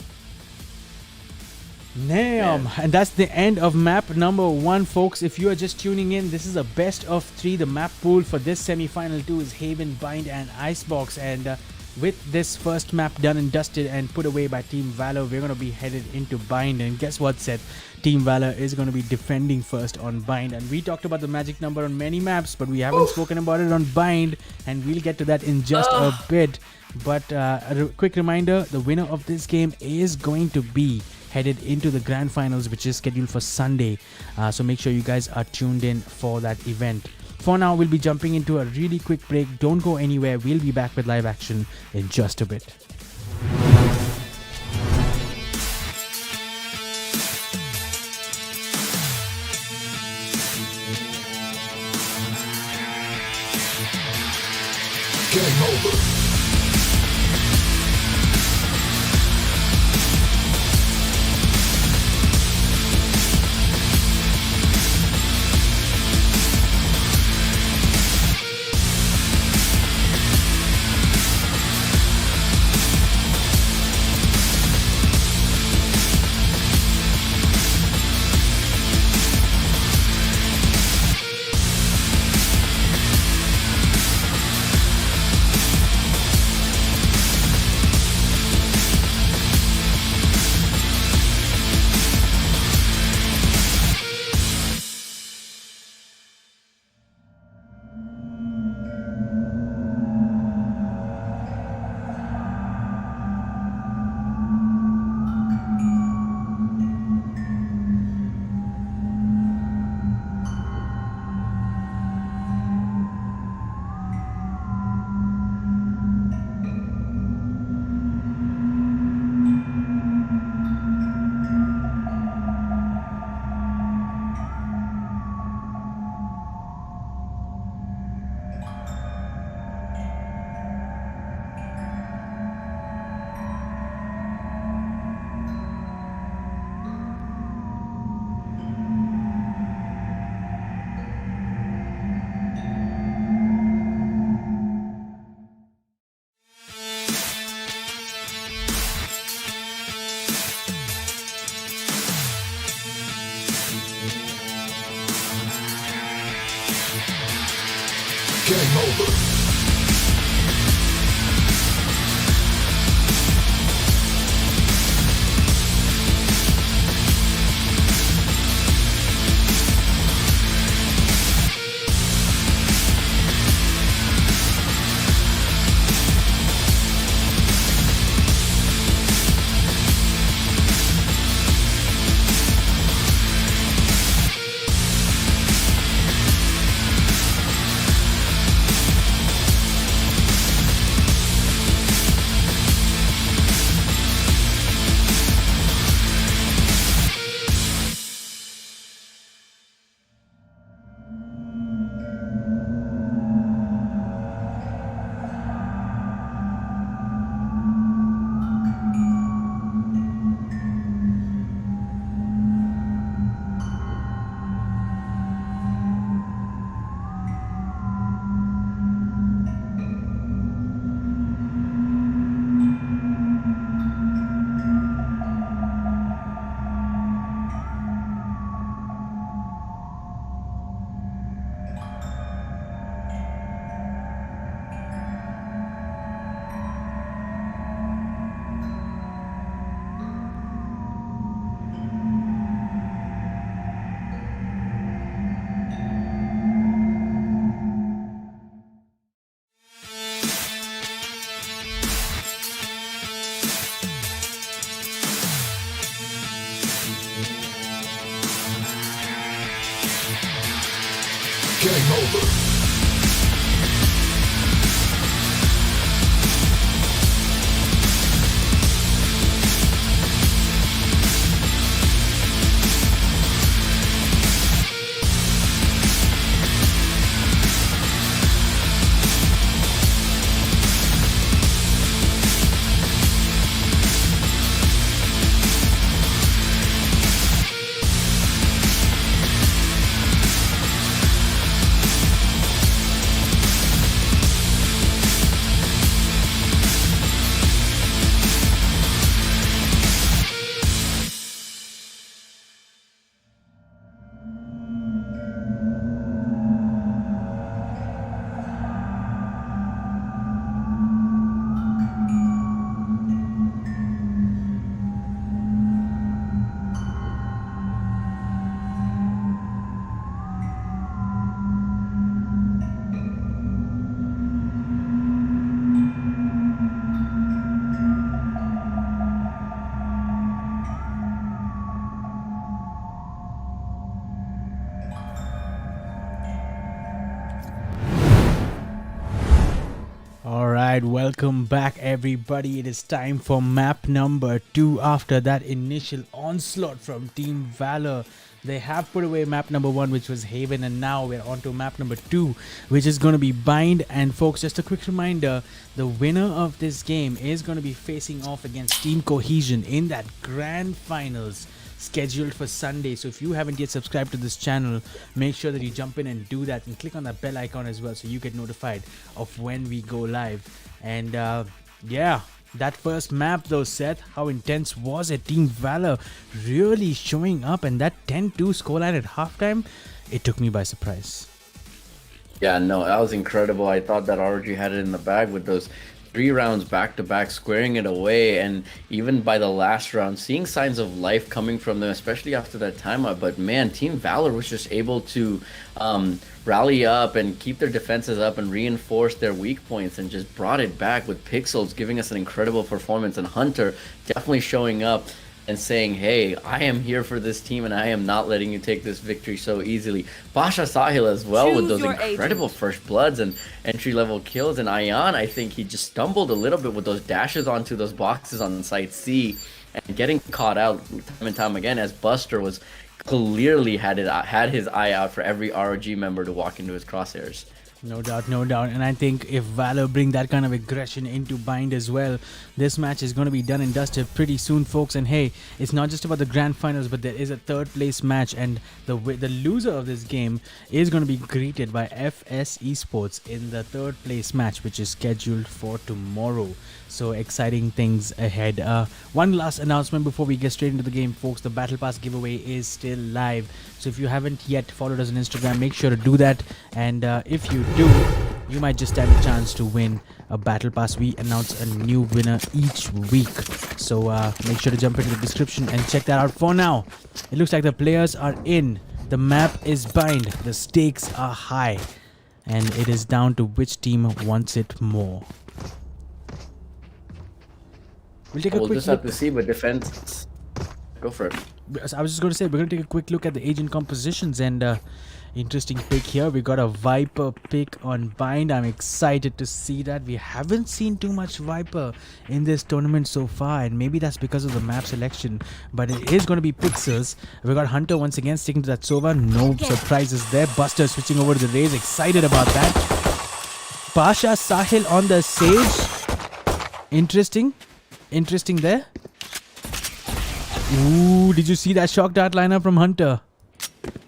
Damn. And that's the end of map number 1, folks. If you are just tuning in, this is a best of 3. The map pool for this semi-final 2 is Haven, Bind and Icebox. And with this first map done and dusted and put away by Team Valor, we're going to be headed into Bind. And guess what, Seth? Team Valor is going to be defending first on Bind. And we talked about the magic number on many maps, but we haven't spoken about it on Bind. And we'll get to that in just a bit. But a quick reminder, the winner of this game is going to be headed into the grand finals, which is scheduled for Sunday. So make sure you guys are tuned in for that event. For now, we'll be jumping into a really quick break. Don't go anywhere. We'll be back with live action in just a bit. Game over. Game over. Game over. Alright, welcome back everybody. It is time for map number 2 after that initial onslaught from Team Valor. They have put away map number 1, which was Haven, and now we're on to map number 2, which is going to be Bind. And folks, just a quick reminder, the winner of this game is going to be facing off against Team Cohesion in that grand finals scheduled for Sunday. So if you haven't yet subscribed to this channel, make sure that you jump in and do that, and click on that bell icon as well so you get notified of when we go live. And yeah, that first map though, Seth, how intense was it? Team Valor really showing up, and that 10-2 scoreline at halftime, it took me by surprise. Yeah, no, that was incredible. I thought that ROG had it in the bag with those 3 rounds back to back, squaring it away, and even by the last round, seeing signs of life coming from them, especially after that timeout. But man, Team Valor was just able to rally up and keep their defenses up and reinforce their weak points, and just brought it back with Pixels giving us an incredible performance, and Hunter definitely showing up and saying, hey, I am here for this team and I am not letting you take this victory so easily. Pasha Sahil as well with those incredible first bloods and entry-level kills. And Ayan, I think he just stumbled a little bit with those dashes onto those boxes on site C and getting caught out time and time again, as Buster was clearly had his eye out for every ROG member to walk into his crosshairs. No doubt, no doubt. And I think if Valor bring that kind of aggression into Bind as well, this match is going to be done and dusted pretty soon, folks. And hey, it's not just about the grand finals, but there is a third place match, and the loser of this game is going to be greeted by FS Esports in the third place match, which is scheduled for tomorrow. So exciting things ahead. One last announcement before we get straight into the game, folks. The Battle Pass giveaway is still live. So if you haven't yet followed us on Instagram, make sure to do that. And if you do, you might just stand a chance to win a Battle Pass. We announce a new winner each week. So make sure to jump into the description and check that out. For now, it looks like the players are in. The map is Bind. The stakes are high. And it is down to which team wants it more. We'll take a quick just have to see, but defense, go for it. I was just going to say, we're going to take a quick look at the agent compositions, and interesting pick here. We got a Viper pick on Bind. I'm excited to see that. We haven't seen too much Viper in this tournament so far, and maybe that's because of the map selection, but it is going to be Pixels. We got Hunter once again sticking to that Sova. No surprises there. Buster switching over to the Raze. Excited about that. Pasha Sahil on the Sage. Interesting there. Ooh, did you see that shock dart lineup from Hunter?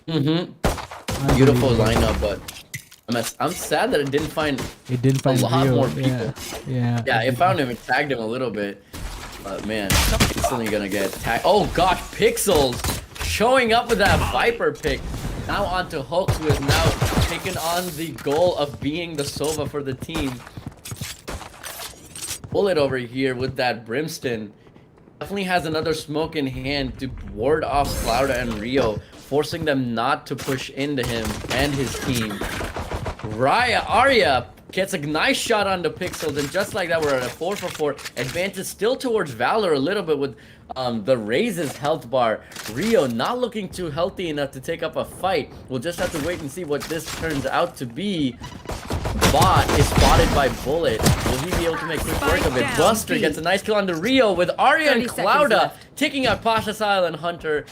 Beautiful lineup, but I'm sad that it didn't find a lot more people. Yeah, it found him and tagged him a little bit. But man, instantly gonna get tagged. Oh gosh, Pixels showing up with that Viper pick. Now on to Hulk, who is now taking on the goal of being the Sova for the team. Bullet over here with that Brimstone definitely has another smoke in hand to ward off Clouda and Rio, forcing them not to push into him and his team. Arya gets a nice shot on the Pixels, and just like that, we're at a 4 for 4. Advantage still towards Valor a little bit with the Raze's health bar. Rio not looking too healthy enough to take up a fight. We'll just have to wait and see what this turns out to be. Bot is spotted by Bullet. Will he be able to make quick work of it? Buster gets a nice kill on the Rio with Arya and 30 seconds Clouda left. taking out Pasha, Sile, and Hunter.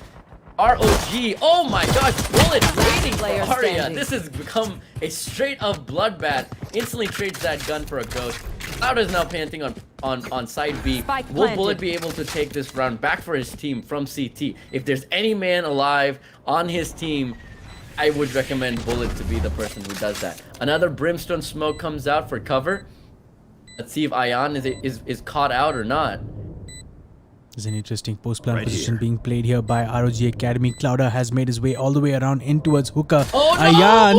ROG, oh my gosh, Bullet waiting for Player Arya. standing. This has become a straight up bloodbath. Instantly trades that gun for a ghost. Cloud is now panting on side B. Spike Will planted. Bullet be able to take this round back for his team from CT? If there's any man alive on his team, I would recommend Bullet to be the person who does that. Another Brimstone smoke comes out for cover. Let's see if Ion is caught out or not. There's an interesting post-plan position being played here by ROG Academy. Clouda has made his way all the way around in towards Hookah. Oh no! Ayan!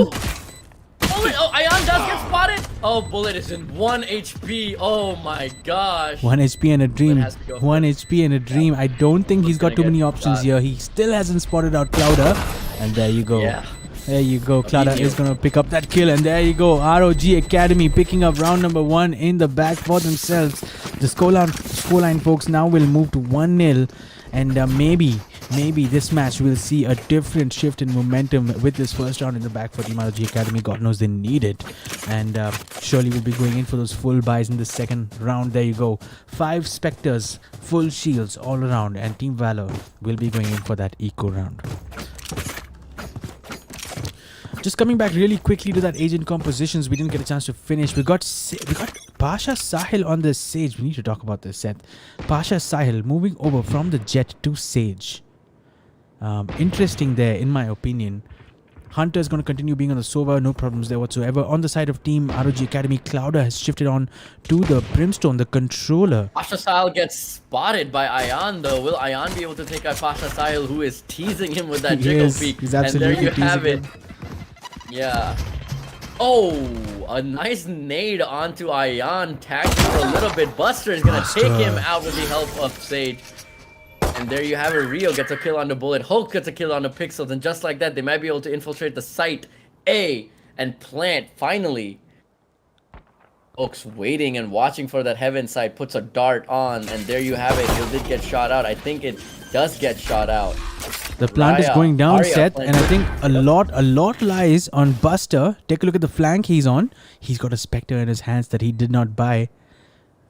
Bullet! Oh, Ion does get spotted! Oh, Bullet is in 1 HP. Oh my gosh. 1 HP and a dream. has to go 1 HP and a dream. I don't think he's got gonna too get many options shot. here. He still hasn't spotted out Clouda. And there you go. Yeah. There you go. Clouda knew. is going to pick up that kill. And there you go. ROG Academy picking up round number 1 in the bag for themselves. The scoreline, folks, now will move to 1-0. And maybe this match will see a different shift in momentum with this first round in the back for Team ROG Academy. God knows they need it. And surely we'll be going in for those full buys in the second round. There you go. 5 Spectres, full shields all around. And Team Valor will be going in for that eco round. Just coming back really quickly to that agent compositions, we didn't get a chance to finish. We got Pasha Sahil on the Sage. We need to talk about this, Seth. Pasha Sahil moving over from the Jet to Sage. Interesting there, in my opinion. Hunter is going to continue being on the Sova, no problems there whatsoever. On the side of Team ROG Academy, Clouda has shifted on to the Brimstone, the controller. Pasha Sile gets spotted by Ion though. Will Ion be able to take out Pasha Sile, who is teasing him with that jiggle peek? He's And there absolutely you have teasing it. him. Yeah. Oh, a nice nade onto Ion, tagged him for a little bit. Buster is gonna take him out with the help of Sage. And there you have it. Rio gets a kill on the Bullet. Hulk gets a kill on the Pixels. And just like that, they might be able to infiltrate the site A and plant. Finally, Hulk's waiting and watching for that heaven side. Puts a dart on. And there you have it. He did get shot out. I think it does get shot out. The plant is going down, Arya Seth, planted. and I think a lot lies on Buster. Take a look at the flank he's on. He's got a Spectre in his hands that he did not buy.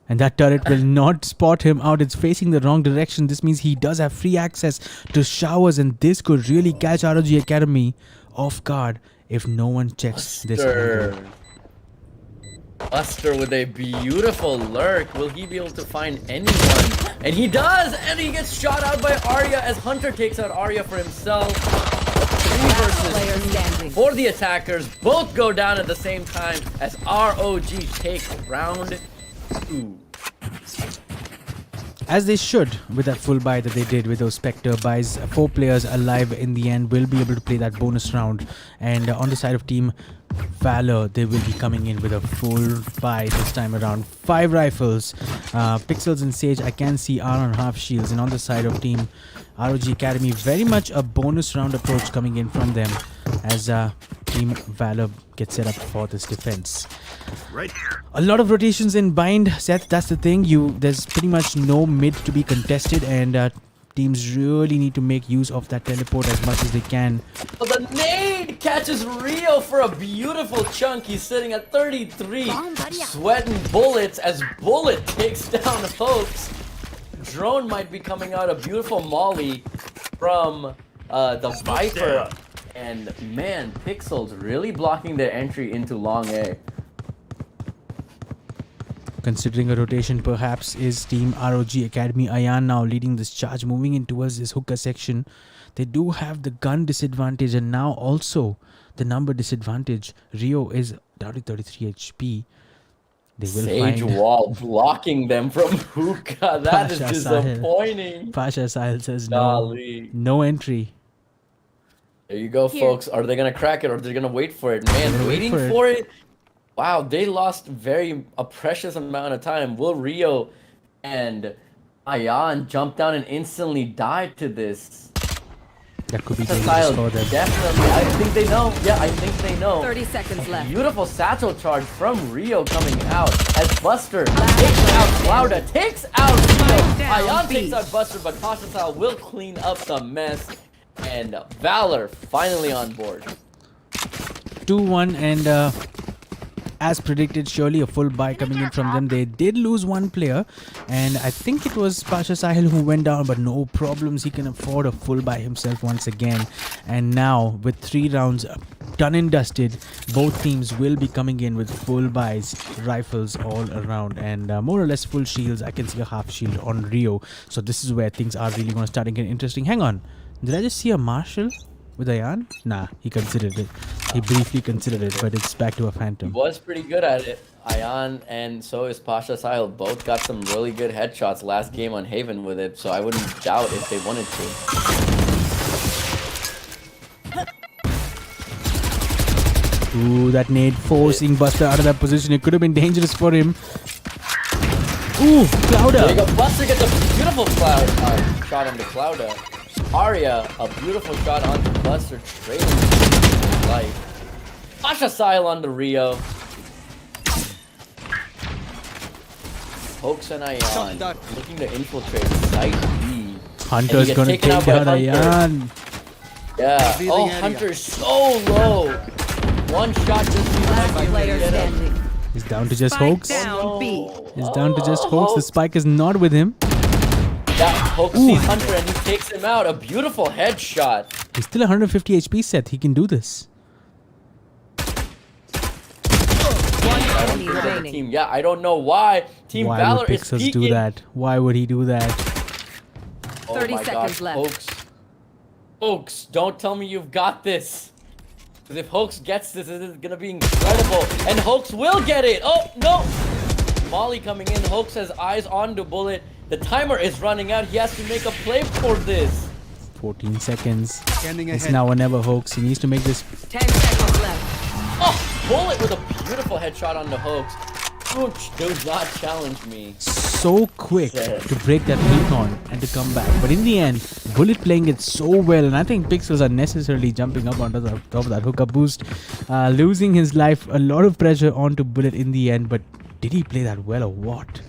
And that turret will not spot him out. It's facing the wrong direction. This means he does have free access to showers, and this could really catch ROG Academy off guard if no one checks this angle. Buster with a beautiful lurk. Will he be able to find anyone? And he does! And he gets shot out by Arya as Hunter takes out Arya for himself. 3 Player versus 2 standing. for the attackers. Both go down at the same time as ROG take round 2. As they should, with that full buy that they did with those Spectre buys. 4 players alive in the end will be able to play that bonus round. And on the side of Team Valor, they will be coming in with a full buy this time around. 5 rifles, Pixels and Sage I can see are on half shields. And on the side of Team ROG Academy, very much a bonus round approach coming in from them as Team Valor gets set up for this defense. Right here. A lot of rotations in bind, Seth. That's the thing. There's pretty much no mid to be contested, and teams really need to make use of that teleport as much as they can. But the nade catches Rio for a beautiful chunk. He's sitting at 33, sweating bullets as Bullet takes down Hoax. Drone might be coming out a beautiful molly from the Viper. And man, Pixels really blocking their entry into long A. Considering a rotation perhaps is Team ROG Academy. Ayan now leading this charge, moving in towards this hookah section. They do have the gun disadvantage and now also the number disadvantage. Rio is down to 33 HP. They will Sage find wall blocking them from hookah. That is Pasha Sahil. disappointing. Pasha Sahil says Golly. no entry. There you go, Here. folks. Are they gonna crack it or are they gonna wait for it? Man, gonna wait waiting for it. for it. Wow, they lost a precious amount of time. Will Rio and Ayan jump down and instantly die to this? That could be Pasha dangerous Sahil for them. definitely. I think they know. Yeah, I think they know. 30 seconds left. Beautiful satchel charge from Rio coming out as Buster takes out Clouda, takes out Rio. down, Ion B. takes out Buster, but Pasha Sahil will clean up the mess. And Valor finally on board. 2-1 and as predicted, surely a full buy coming in from them. They did lose one player and I think it was Pasha Sahil who went down, but no problems. He can afford a full buy himself once again. And now with 3 rounds done and dusted, both teams will be coming in with full buys, rifles all around, and more or less full shields. I can see a half shield on Rio. So this is where things are really going to start getting interesting. Hang on, did I just see a Marshall with Ayan? Nah, he considered it. He briefly considered it, but it's back to a Phantom. He was pretty good at it. Ion and so is Pasha Sahil. Both got some really good headshots last game on Haven with it, so I wouldn't doubt if they wanted to. Ooh, that nade forcing Buster out of that position. It could have been dangerous for him. Ooh, There you go. Clouda. Buster gets a beautiful shot onto Clouda. Arya, a beautiful shot onto Buster, trading life. Pasha Sahil on the Rio. Hoax and Ion looking to infiltrate site B. Hunter's And he gets gonna taken take out by down Hunter. Ayan. Yeah. Oh, Hunter's so low. One shot just Last behind player get him. standing. He's down to just Spike Hoax. down B. He's down to just Hoax. The spike is not with him. Yeah, Hoax sees Hunter and he takes him out. A beautiful headshot. He's still 150 HP set. He can do this. One enemy The remaining. team, yeah, I don't know why. Team Why Valor would is Pixels peeking. do that? Why would he do that? Oh 30 my seconds gosh, left. Hoax. Hoax, don't tell me you've got this. Because if Hoax gets this is gonna be incredible. And Hoax will get it. Oh no! Molly coming in. Hoax has eyes on the bullet. The timer is running out. He has to make a play for this. 14 seconds. It's now or never, Hoax. He needs to make this. 10 seconds left. Oh, bullet with a beautiful headshot on the Hoax. Ooch, do not challenge me. So quick to break that recon and to come back. But in the end, Bullet playing it so well, and I think Pixels are necessarily jumping up onto the top of that hookup boost, losing his life. A lot of pressure onto Bullet in the end, but did he play that well or what?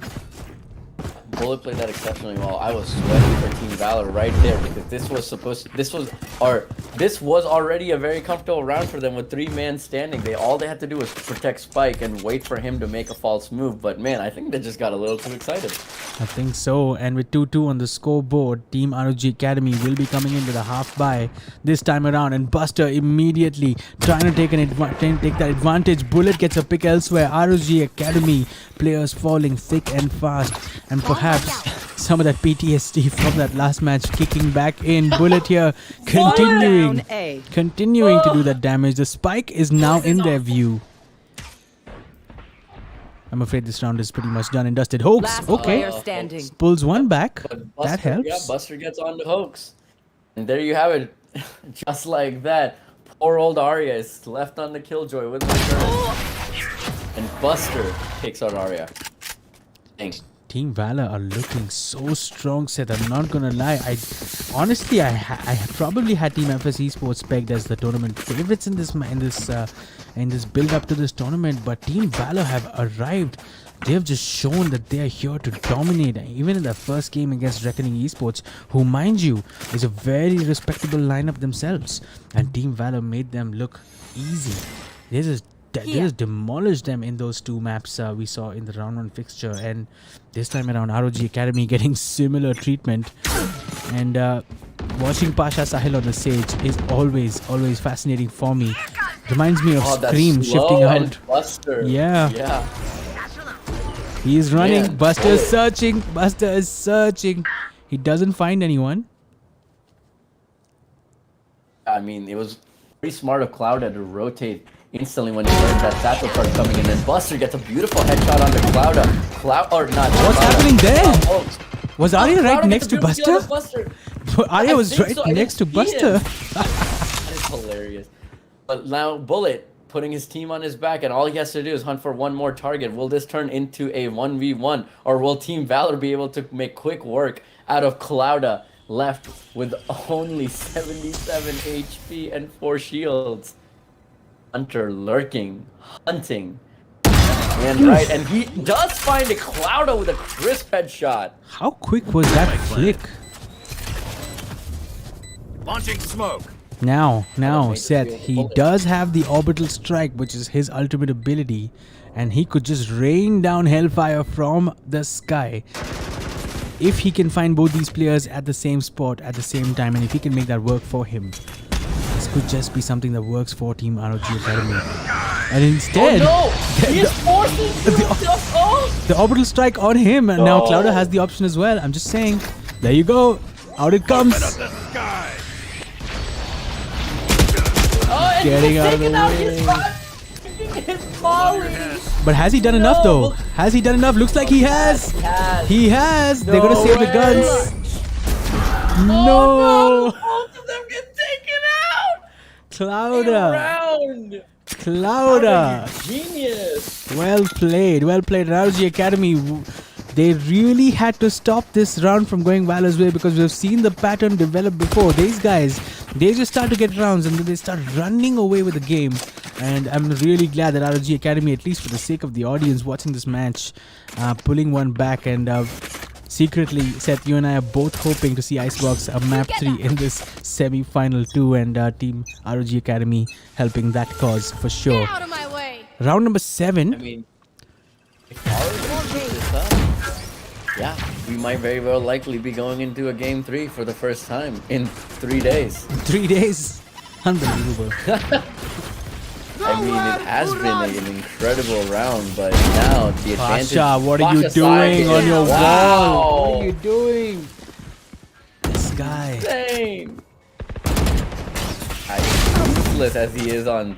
Bullet played that exceptionally well. I was sweating for Team Valor right there because this was already a very comfortable round for them with 3 men standing. All they had to do was protect Spike and wait for him to make a false move. But man, I think they just got a little too excited. I think so. And with 2-2 on the scoreboard, Team ROG Academy will be coming in with a half buy this time around. And Buster immediately trying to take that advantage. Bullet gets a pick elsewhere. ROG Academy players falling thick and fast. And perhaps some of that PTSD from that last match kicking back in. Bullet here continuing Down A. to do that damage. The spike is now in their view. I'm afraid this round is pretty much done and dusted. Hoax, Last okay, player standing. pulls one back. But Buster, That helps. Yeah, Buster gets on the Hoax. And there you have it. Just like that. Poor old Arya is left on the killjoy with the turret. And Buster takes out Arya. Thanks. Team Valor are looking so strong, Seth. I'm not gonna lie. I probably had Team FS Esports pegged as the tournament favorites in this build up to this tournament. But Team Valor have arrived. They have just shown that they are here to dominate. Even in their first game against Reckoning Esports, who, mind you, is a very respectable lineup themselves. And Team Valor made them look easy. They just demolished them in those 2 maps we saw in the round 1 fixture. And this time around, ROG Academy getting similar treatment. And watching Pasha Sahil on the Sage is always fascinating for me. Reminds me of Scream shifting out. Buster. Yeah. He is running. Man, Buster is searching. Buster is searching. He doesn't find anyone. I mean, it was pretty smart of Clouda to rotate instantly when he heard that satchel card coming in. And Buster gets a beautiful headshot onto Clouda. What's happening there? Hoax. Was Arya right Clouda next gets to a beautiful kill Buster? onto Buster. Arya I was think right so. I next to didn't see Buster. him. That is hilarious. But now Bullet putting his team on his back, and all he has to do is hunt for one more target. Will this turn into a 1v1, or will Team Valor be able to make quick work out of Clouda? left with only 77 HP and 4 shields. Hunter lurking, hunting. And he does find a Clouda with a crisp headshot. How quick was that flick? Launching smoke. Now, made Seth, the he bullet. does have the orbital strike, which is his ultimate ability, and he could just rain down hellfire from the sky. If he can find both these players at the same spot at the same time, and if he can make that work for him, this could just be something that works for Team ROG Academy. And instead, Oh no! He is forcing himself off! the orbital strike on him, and now No. Clouda has the option as well. I'm just saying, there you go, out it comes. The sky. Oh, and Getting he's out of the taking out way. his volley. But has he done enough though? No. Has he done enough? Looks like he has. Yes. He has. They're gonna save the way. guns. Oh, No. both of them get taken out. Clouda. Round. Clouda. Genius. Well played. Well played. ROG Academy. They really had to stop this round from going Valor's way because we've seen the pattern develop before. These guys, they just start to get rounds and then they start running away with the game. And I'm really glad that ROG Academy, at least for the sake of the audience watching this match, pulling one back. And secretly, Seth, you and I are both hoping to see Icebox map 3 in this semi-final 2, and Team ROG Academy helping that cause for sure. Get out of my way. Round number 7. I mean, if ROG keeps this up, yeah, we might very well likely be going into a game 3 for the first time in 3 days. 3 days. Unbelievable. I mean, it has been an incredible round, but now the advantage. Pasha, what are you Pasha doing side on your is- wall? What Wow. are you doing? This guy. Insane. As useless as he is on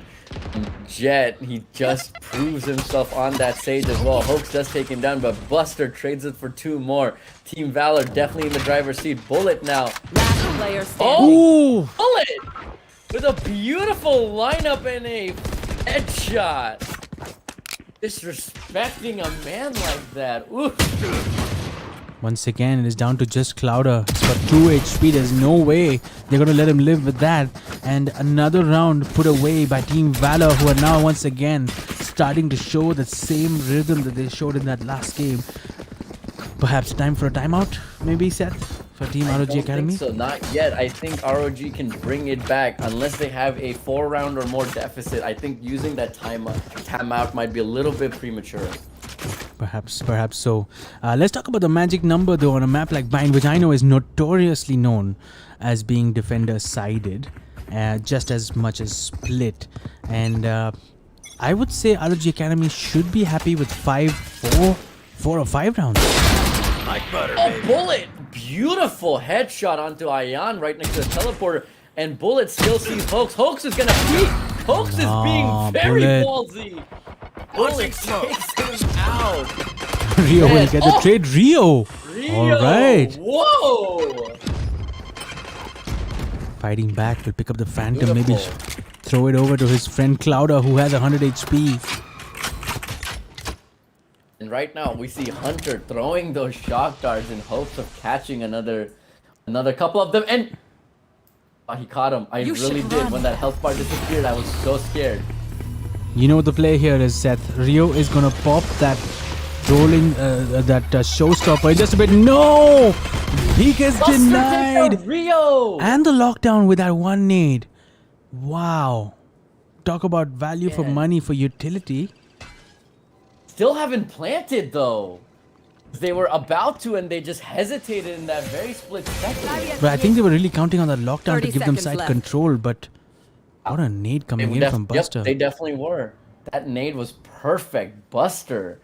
Jet, he just proves himself on that stage as well. Hoax does take him down, but Buster trades it for 2 more. Team Valor definitely in the driver's seat. Bullet now. Last player standing. Oh, Ooh. Bullet with a beautiful lineup and a headshot. Disrespecting a man like that. Ooh. Once again, it is down to just Clouda. He's got 2 HP. There's no way they're going to let him live with that. And another round put away by Team Valor, who are now once again starting to show the same rhythm that they showed in that last game. Perhaps time for a timeout, maybe, Seth, for Team ROG Don't Academy? think so, not yet. I think ROG can bring it back unless they have a 4-round or more deficit. I think using that timeout might be a little bit premature. Perhaps so. Let's talk about the magic number though on a map like Bind, which I know is notoriously known as being defender-sided, just as much as split. And I would say ROG Academy should be happy with 4 or 5 rounds. Like butter, Oh, baby. Bullet! Beautiful headshot onto Ayan right next to the teleporter. And Bullet still sees Hoax. Hoax is gonna peek! Hoax is being very Bullet. ballsy! Bullet takes him out! Rio will Yes. get the Oh! trade. Rio! Rio! Alright. Whoa! Fighting back, will pick up the Phantom. Maybe Beautiful. throw it over to his friend Clouda, who has 100 HP. And right now we see Hunter throwing those shock darts in hopes of catching another couple of them, and he caught him. I You really should did. run. When that health bar disappeared, I was so scared. You know what the play here is, Seth. Rio is gonna pop that rolling, showstopper in just a bit. No! He gets Buster takes denied! out Rio! And the lockdown with that one nade. Wow. Talk about value for Yeah. money for utility. Still haven't planted though. They were about to, and they just hesitated in that very split second. But I think they were really counting on that lockdown to 30 give them seconds side left. control. But what a nade coming in from Buster. Yep, they definitely were. That nade was perfect. Buster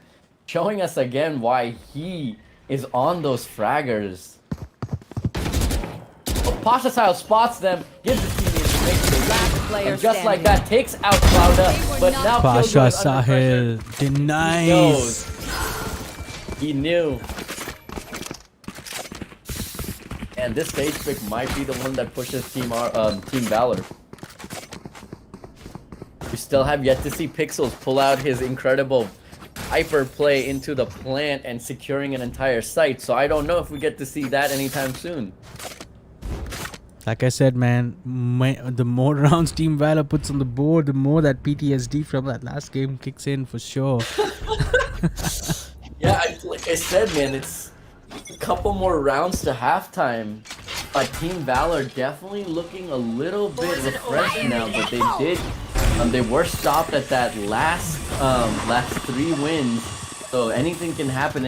showing us again why he is on those fraggers. Oh, Pasha Style spots them, gives the team the information. Last player And just like standing. that, takes out Clouda, but now Pasha Killjoy is under Sahil pressure. He denies. knows. He knew. And this stage pick might be the one that pushes Team Valor. We still have yet to see Pixels pull out his incredible hyper play into the plant and securing an entire site. So I don't know if we get to see that anytime soon. Like I said, man, the more rounds Team Valor puts on the board, the more that PTSD from that last game kicks in for sure. Yeah, like I said, man, it's a couple more rounds to halftime. Team Valor definitely looking a little bit refreshed now, but they were stopped at that last 3 wins. So anything can happen,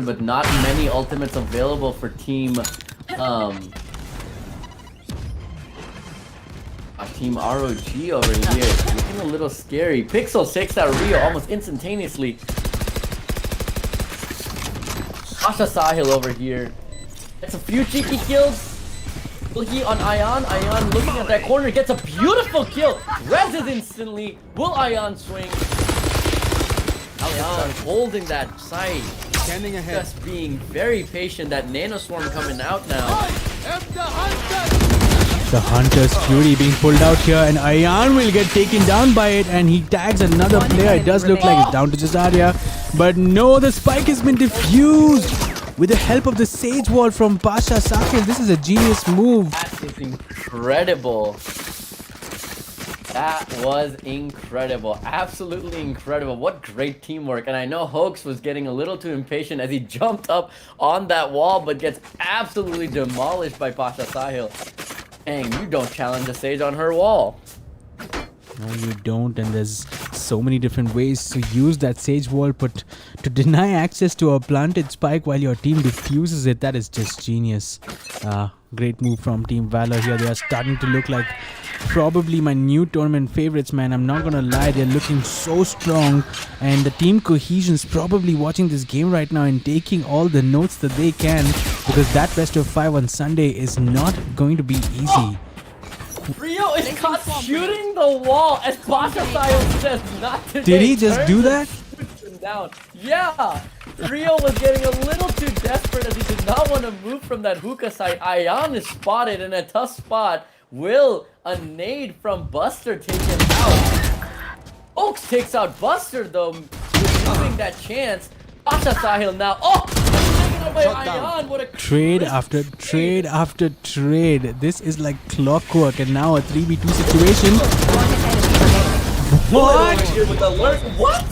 but not many ultimates available for Team Team ROG over here. Looking a little scary. Pixel takes that Rio almost instantaneously. Pasha Sahil over here. Gets a few cheeky kills. Looking on Ion. Ion looking at that corner. Gets a beautiful kill. Reses instantly. Will Ion swing? Ion holding that site. Standing ahead. Just being very patient. That Nano Swarm coming out now. The Hunter's Fury being pulled out here, and Ayan will get taken down by it, and he tags another player. It does look like it's down to just Arya, but no, the spike has been defused with the help of the Sage Wall from Pasha Sahil. This is a genius move. That is incredible. That was incredible. Absolutely incredible. What great teamwork. And I know Hoax was getting a little too impatient as he jumped up on that wall, but gets absolutely demolished by Pasha Sahil. Dang, you don't challenge a Sage on her wall. No, you don't, and there's so many different ways to use that Sage Wall, but to deny access to a planted spike while your team defuses it, that is just genius. Great move from Team Valor here. They are starting to look like probably my new tournament favorites, man. I'm not gonna lie, they're looking so strong, and the team cohesion's probably watching this game right now and taking all the notes that they can, because that best of 5 on Sunday is not going to be easy. Rio is caught shooting the wall as Pasha Sahil says not today. Did he just do that? Down. Yeah, Rio was getting a little too desperate as he did not want to move from that hookah site. Ayan is spotted in a tough spot. Will a nade from Buster take him out? Oaks takes out Buster though, removing that chance. Pasha Sahil now. Oh! Taken out by Ayan. What a Trade after trade after trade. This is like clockwork, and now a 3v2 situation. What? What?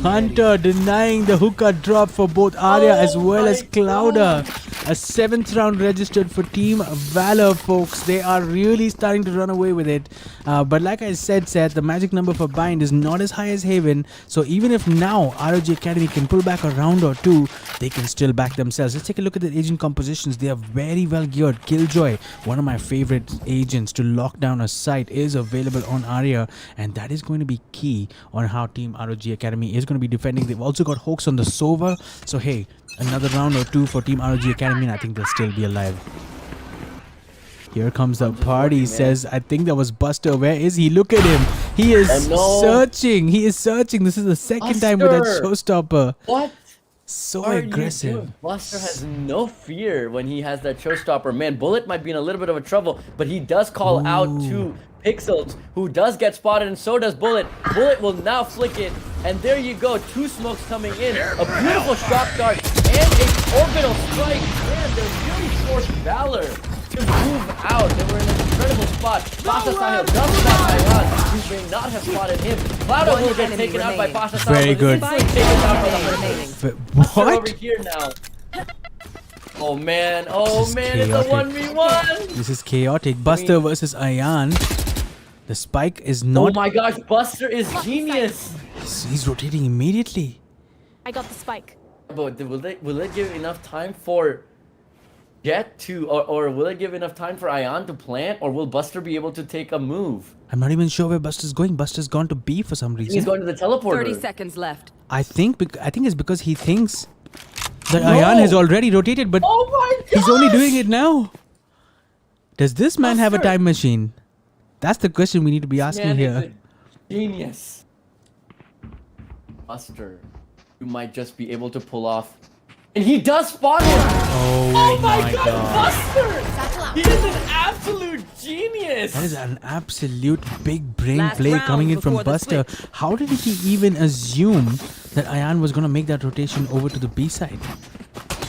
Hunter denying the hookah drop for both Arya as well as Clouder. A 7th round registered for Team Valor, folks. They are really starting to run away with it. But like I said, Seth, the magic number for Bind is not as high as Haven. So even if now ROG Academy can pull back a round or two, they can still back themselves. Let's take a look at the agent compositions. They are very well geared. Killjoy, one of my favorite agents to lock down a site, is available on Arya. And that is going to be key on how Team ROG Academy is going to be defending. They've also got Hoax on the Sova. So hey, another round or two for Team ROG Academy, and I think they'll still be alive. Here comes the party. He says, I think that was Buster. Where is he? Look at him. He is searching. He is searching. This is the second time with that showstopper. What? So aggressive. Buster has no fear when he has that showstopper. Man, Bullet might be in a little bit of a trouble, but he does call out to Pixels, who does get spotted, and so does Bullet. Bullet will now flick it, and there you go. 2 smokes coming in. A beautiful shock dart and a orbital strike. Man, they're really forced Valor to move out. They were in an incredible spot. Pasha Sahil does spot Ayan, who may not have spotted him. Clouder will get taken out by Pasha Sahil. Very good. Taken out by the What? over here now. Oh man, This is it's a chaotic. 1v1. This is chaotic. Buster versus Ayan. The spike is not... Oh my gosh, Buster is genius. He's rotating immediately. I got the spike. But will it give enough time for Jet to, or will it give enough time for Ayan to plant, or will Buster be able to take a move? I'm not even sure where Buster's going. Buster's gone to B for some reason. He's going to the teleporter. 30 seconds left. I think it's because he thinks that Ayan has already rotated, but Oh my god! he's only doing it now. Does this man have a Buster. time machine? That's the question we need to be asking Man, here. is a genius. Buster, you might just be able to pull off. And he does spot him! Oh my god, Buster! He is an absolute genius! That is an absolute big brain Last play round coming in from before the Buster. switch. How did he even assume that Ayan was going to make that rotation over to the B side?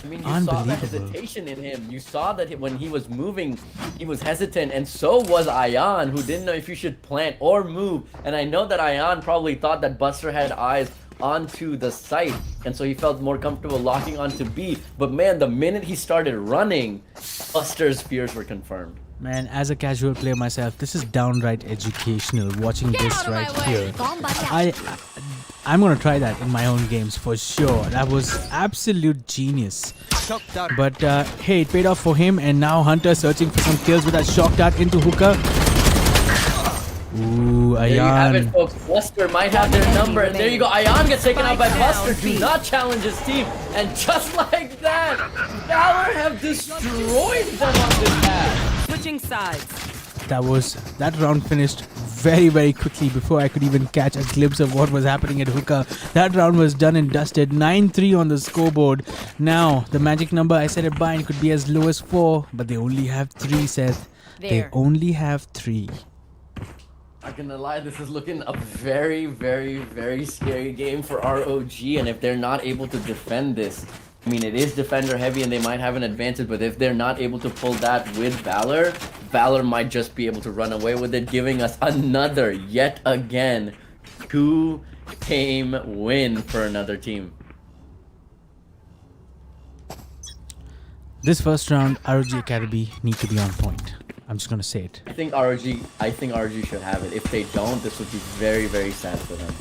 I mean, you saw the Unbelievable. hesitation in him. You saw that when he was moving, he was hesitant, and so was Ion, who didn't know if you should plant or move. And I know that Ion probably thought that Buster had eyes onto the site, and so he felt more comfortable locking onto B. But man, the minute he started running, Buster's fears were confirmed. Man, as a casual player myself, this is downright educational. Watching Get this out of right my way. here, I'm gonna try that in my own games for sure. That was absolute genius. But hey, it paid off for him, and now Hunter searching for some kills with that shock dart into hookah. Ooh, There you have it, Ayan. folks. Buster might have their number, and there you go. Ion gets taken out by Buster. Do not challenge his team, and just like that, Valor have destroyed them on this path. Switching sides. That round finished very, very quickly before I could even catch a glimpse of what was happening at hookah. That round was done and dusted. 9-3 on the scoreboard. Now, the magic number I said it bind could be as low as 4, but they only have 3, Seth. They There. only have 3. Not gonna lie, this is looking a very, very, very scary game for ROG, and if they're not able to defend this, I mean, it is defender heavy and they might have an advantage, but if they're not able to pull that with Valor, Valor might just be able to run away with it, giving us another, yet again, 2-game win for another team. This first round, ROG Academy need to be on point. I'm just gonna say it. I think ROG should have it. If they don't, this would be very, very sad for them.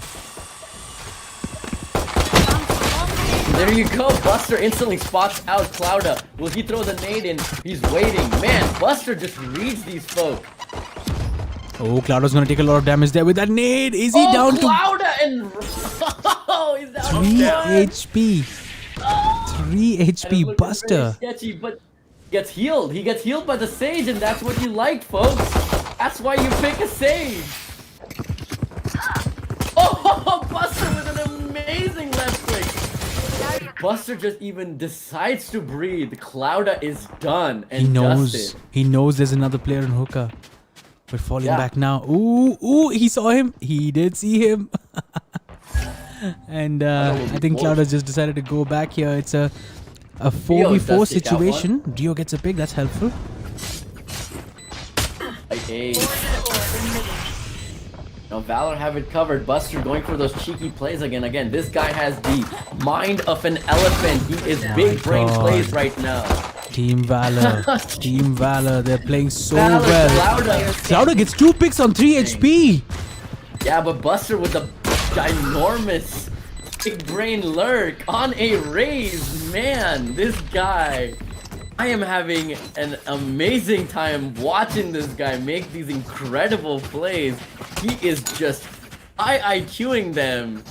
There you go. Buster instantly spots out Clouda. Will he throw the nade in? He's waiting. Man, Buster just reads these folk. Oh, Clouda's gonna take a lot of damage there with that nade. Is he down to Clouda and oh, he's down 3 to HP? 3 And HP, it's looking Buster. very sketchy, but gets healed. He gets healed by the Sage, and that's what you like, folks. That's why you pick a Sage. Oh, Buster with an amazing left click. Buster just even decides to breathe. Clouda is done and dusted. He knows there's another player in hookah. We're falling Yeah. back now. Ooh, he saw him. He did see him. And I think Clouda just decided to go back here. It's a 4v4 does take out one. situation. Dio gets a pick. That's helpful. Hey. Now Valor have it covered. Buster going for those cheeky plays again. This guy has the mind of an elephant. He is big brain God. plays right now. Team Valor. Team Valor. They're playing so Valor, well. Clouda. Clouda gets 2 picks on 3 HP. Yeah, but Buster with the ginormous big brain lurk on a raise. Man, this guy. I am having an amazing time watching this guy make these incredible plays. He is just IQing them.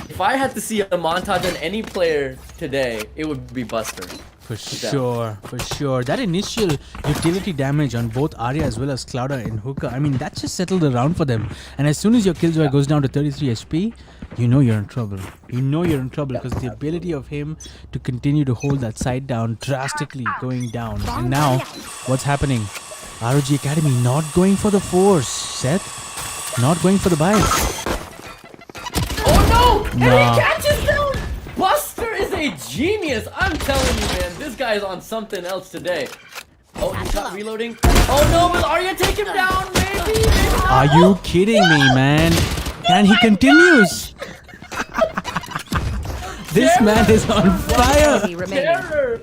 If I had to see a montage on any player today, it would be Buster. For sure. That initial utility damage on both Arya as well as Clouda and hookah, I mean, that just settled the round for them. And as soon as your killjoy goes down to 33 HP, you know you're in trouble. You know you're in trouble because the ability of him to continue to hold that side down drastically going down. And now, what's happening? ROG Academy not going for the force, Seth. Not going for the buy. Oh no! And Nah. he catches down! Buster is a genius! I'm telling you, man, this guy is on something else today. Oh, he's not reloading. Oh no, will Arya take him down? Maybe? Are you kidding me, man? And he continues. This man is on fire. Enemy remaining. Terror!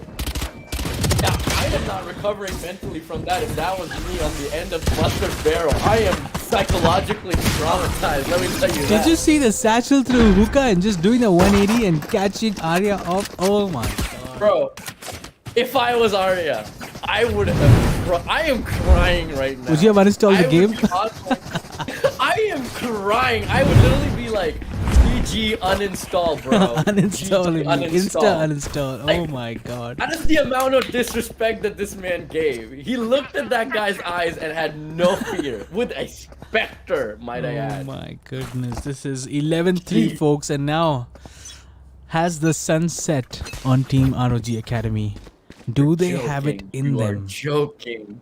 Yeah, I am not recovering mentally from that. If that was me on the end of Buster's barrel, I am psychologically traumatized. Let me tell you that. Did you see the satchel through hookah and just doing the 180 and catching Arya off? Oh my god. Bro, if I was Arya, I would have. I am crying right now. Would you have uninstalled the game? I am crying. I would literally be like, GG uninstall, bro. Uninstall GG him. Insta uninstall. Oh Like- my god. That is the amount of disrespect that this man gave. He looked at that guy's eyes and had no fear. With a specter, might I Oh add. my goodness. This is 11-3, folks. And now, has the sun set on Team ROG Academy? Do they have it Joking. in You are them? joking.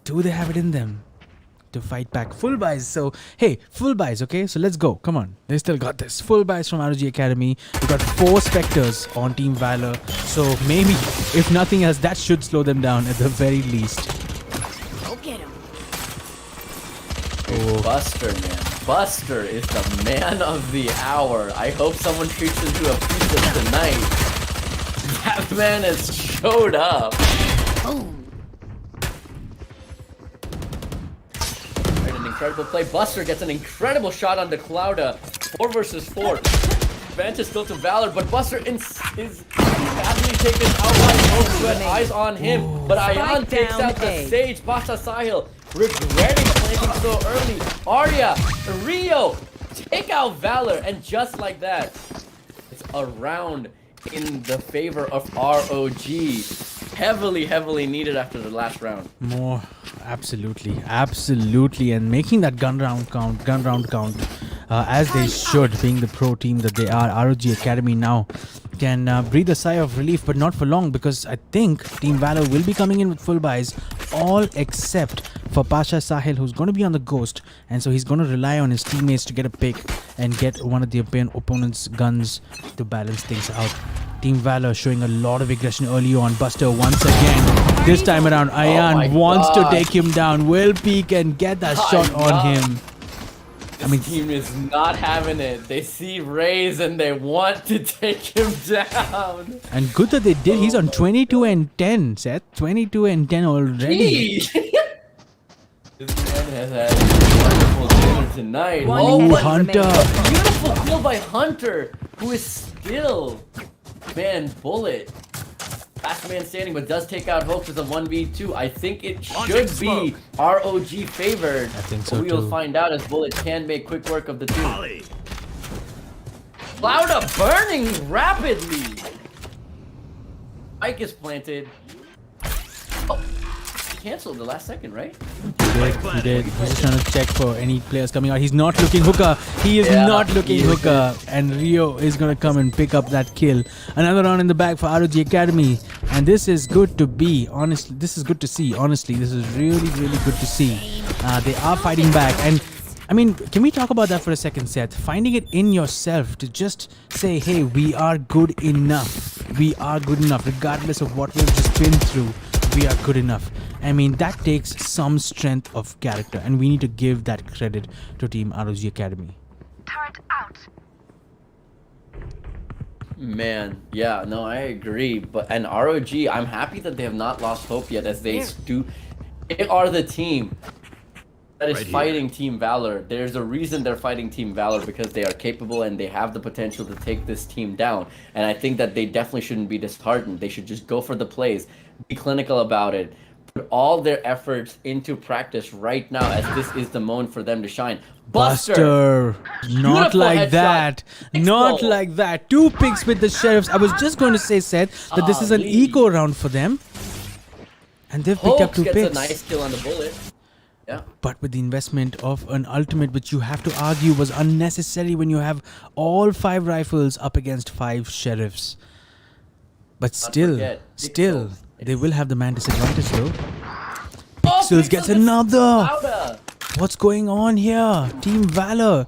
Do they have it in them? to fight back. Full buys. So, hey, full buys, okay? So let's go. Come on. They still got this. Full buys from ROG Academy. We got 4 Spectres on Team Valor. So maybe, if nothing else, that should slow them down at the very least. Go get him. Oh, Buster, man. Buster is the man of the hour. I hope someone treats him to a pizza tonight. That man has showed up. Boom. Right, an incredible play. Buster gets an incredible shot on the Clouda. 4 versus 4. Advantage still to Valor, but Buster is badly taken out by those who had eyes on him. But Ayan takes out the Sage. Pasha Sahil regretting playing so early. Arya, Rio, take out Valor, and just like that, it's a round in the favor of ROG. Heavily needed after the last round. more. Absolutely. And making that gun round count, as they should, being the pro team that they are. ROG Academy now can breathe a sigh of relief, but not for long, because I think Team Valor will be coming in with full buys, all except for Pasha Sahil, who's going to be on the Ghost, and so he's going to rely on his teammates to get a pick and get one of the opponent's guns to balance things out. Team Valor showing a lot of aggression early on. Buster once again. This time around, Ayan wants to take him down. Will peek and get that shot on him. This team is not having it. They see Raze and they want to take him down. And good that they did. He's on 22 and 10, Seth. 22 and 10 already. This man has had a wonderful dinner tonight. One but Hunter. beautiful kill by Hunter, who is still, man, bullet. Last man standing, but does take out Hope as a 1v2. I think it should be ROG favored. I think so but we will too. find out as Bullet can make quick work of the two. Molly. Clouda burning rapidly. Mike is planted. Oh, he canceled the last second, right? He did. He's just trying to check for any players coming out. He's not looking hookah. He is not looking hookah. And Rio is going to come and pick up that kill. Another round in the bag for ROG Academy. And this is good to be. Honestly, this is good to see. Honestly, this is really good to see. They are fighting back. And I mean, can we talk about that for a second, Seth? Finding it in yourself to just say, hey, we are good enough. We are good enough. Regardless of what we've just been through, we are good enough. I mean, that takes some strength of character, and we need to give that credit to Team ROG Academy. Turret out. Man, yeah, no, I agree. And ROG, I'm happy that they have not lost hope yet, as they are the team that is fighting Team Valor. There's a reason they're fighting Team Valor, because they are capable and they have the potential to take this team down. And I think that they definitely shouldn't be disheartened. They should just go for the plays, be clinical about it, put all their efforts into practice right now, as this is the moment for them to shine. Buster! Not Beautiful like headshot. that. Not like that. 2 picks with the Sheriffs. I was just going to say, Seth, that this is an eco round for them. And they've picked up Hopes 2 gets picks. a nice kill on the Bullet. Yeah. But with the investment of an ultimate, which you have to argue was unnecessary when you have all 5 rifles up against 5 Sheriffs. But still, Pixels. they will have the man disadvantage though. Pixels gets another. Clouda. What's going on here? Team Valor.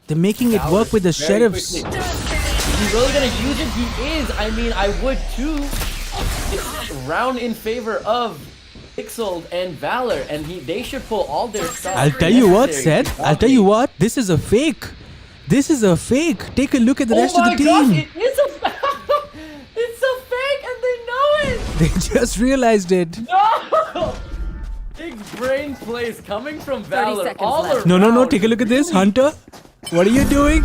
They're making it work with the Sheriffs. Is he really gonna use it? He is. I mean, I would too. It's round in favor of Pixel and Valor, and they should pull all their stuff. I'll tell you what, Seth. I'll tell you what. This is a fake. This is a fake. Take a look at the rest of the team. Oh my gosh, it is a it's a fake, and they know it. They just realized it. No! Big brain plays coming from Valor seconds all left. around. No. Take a look at this, Hunter. What are you doing?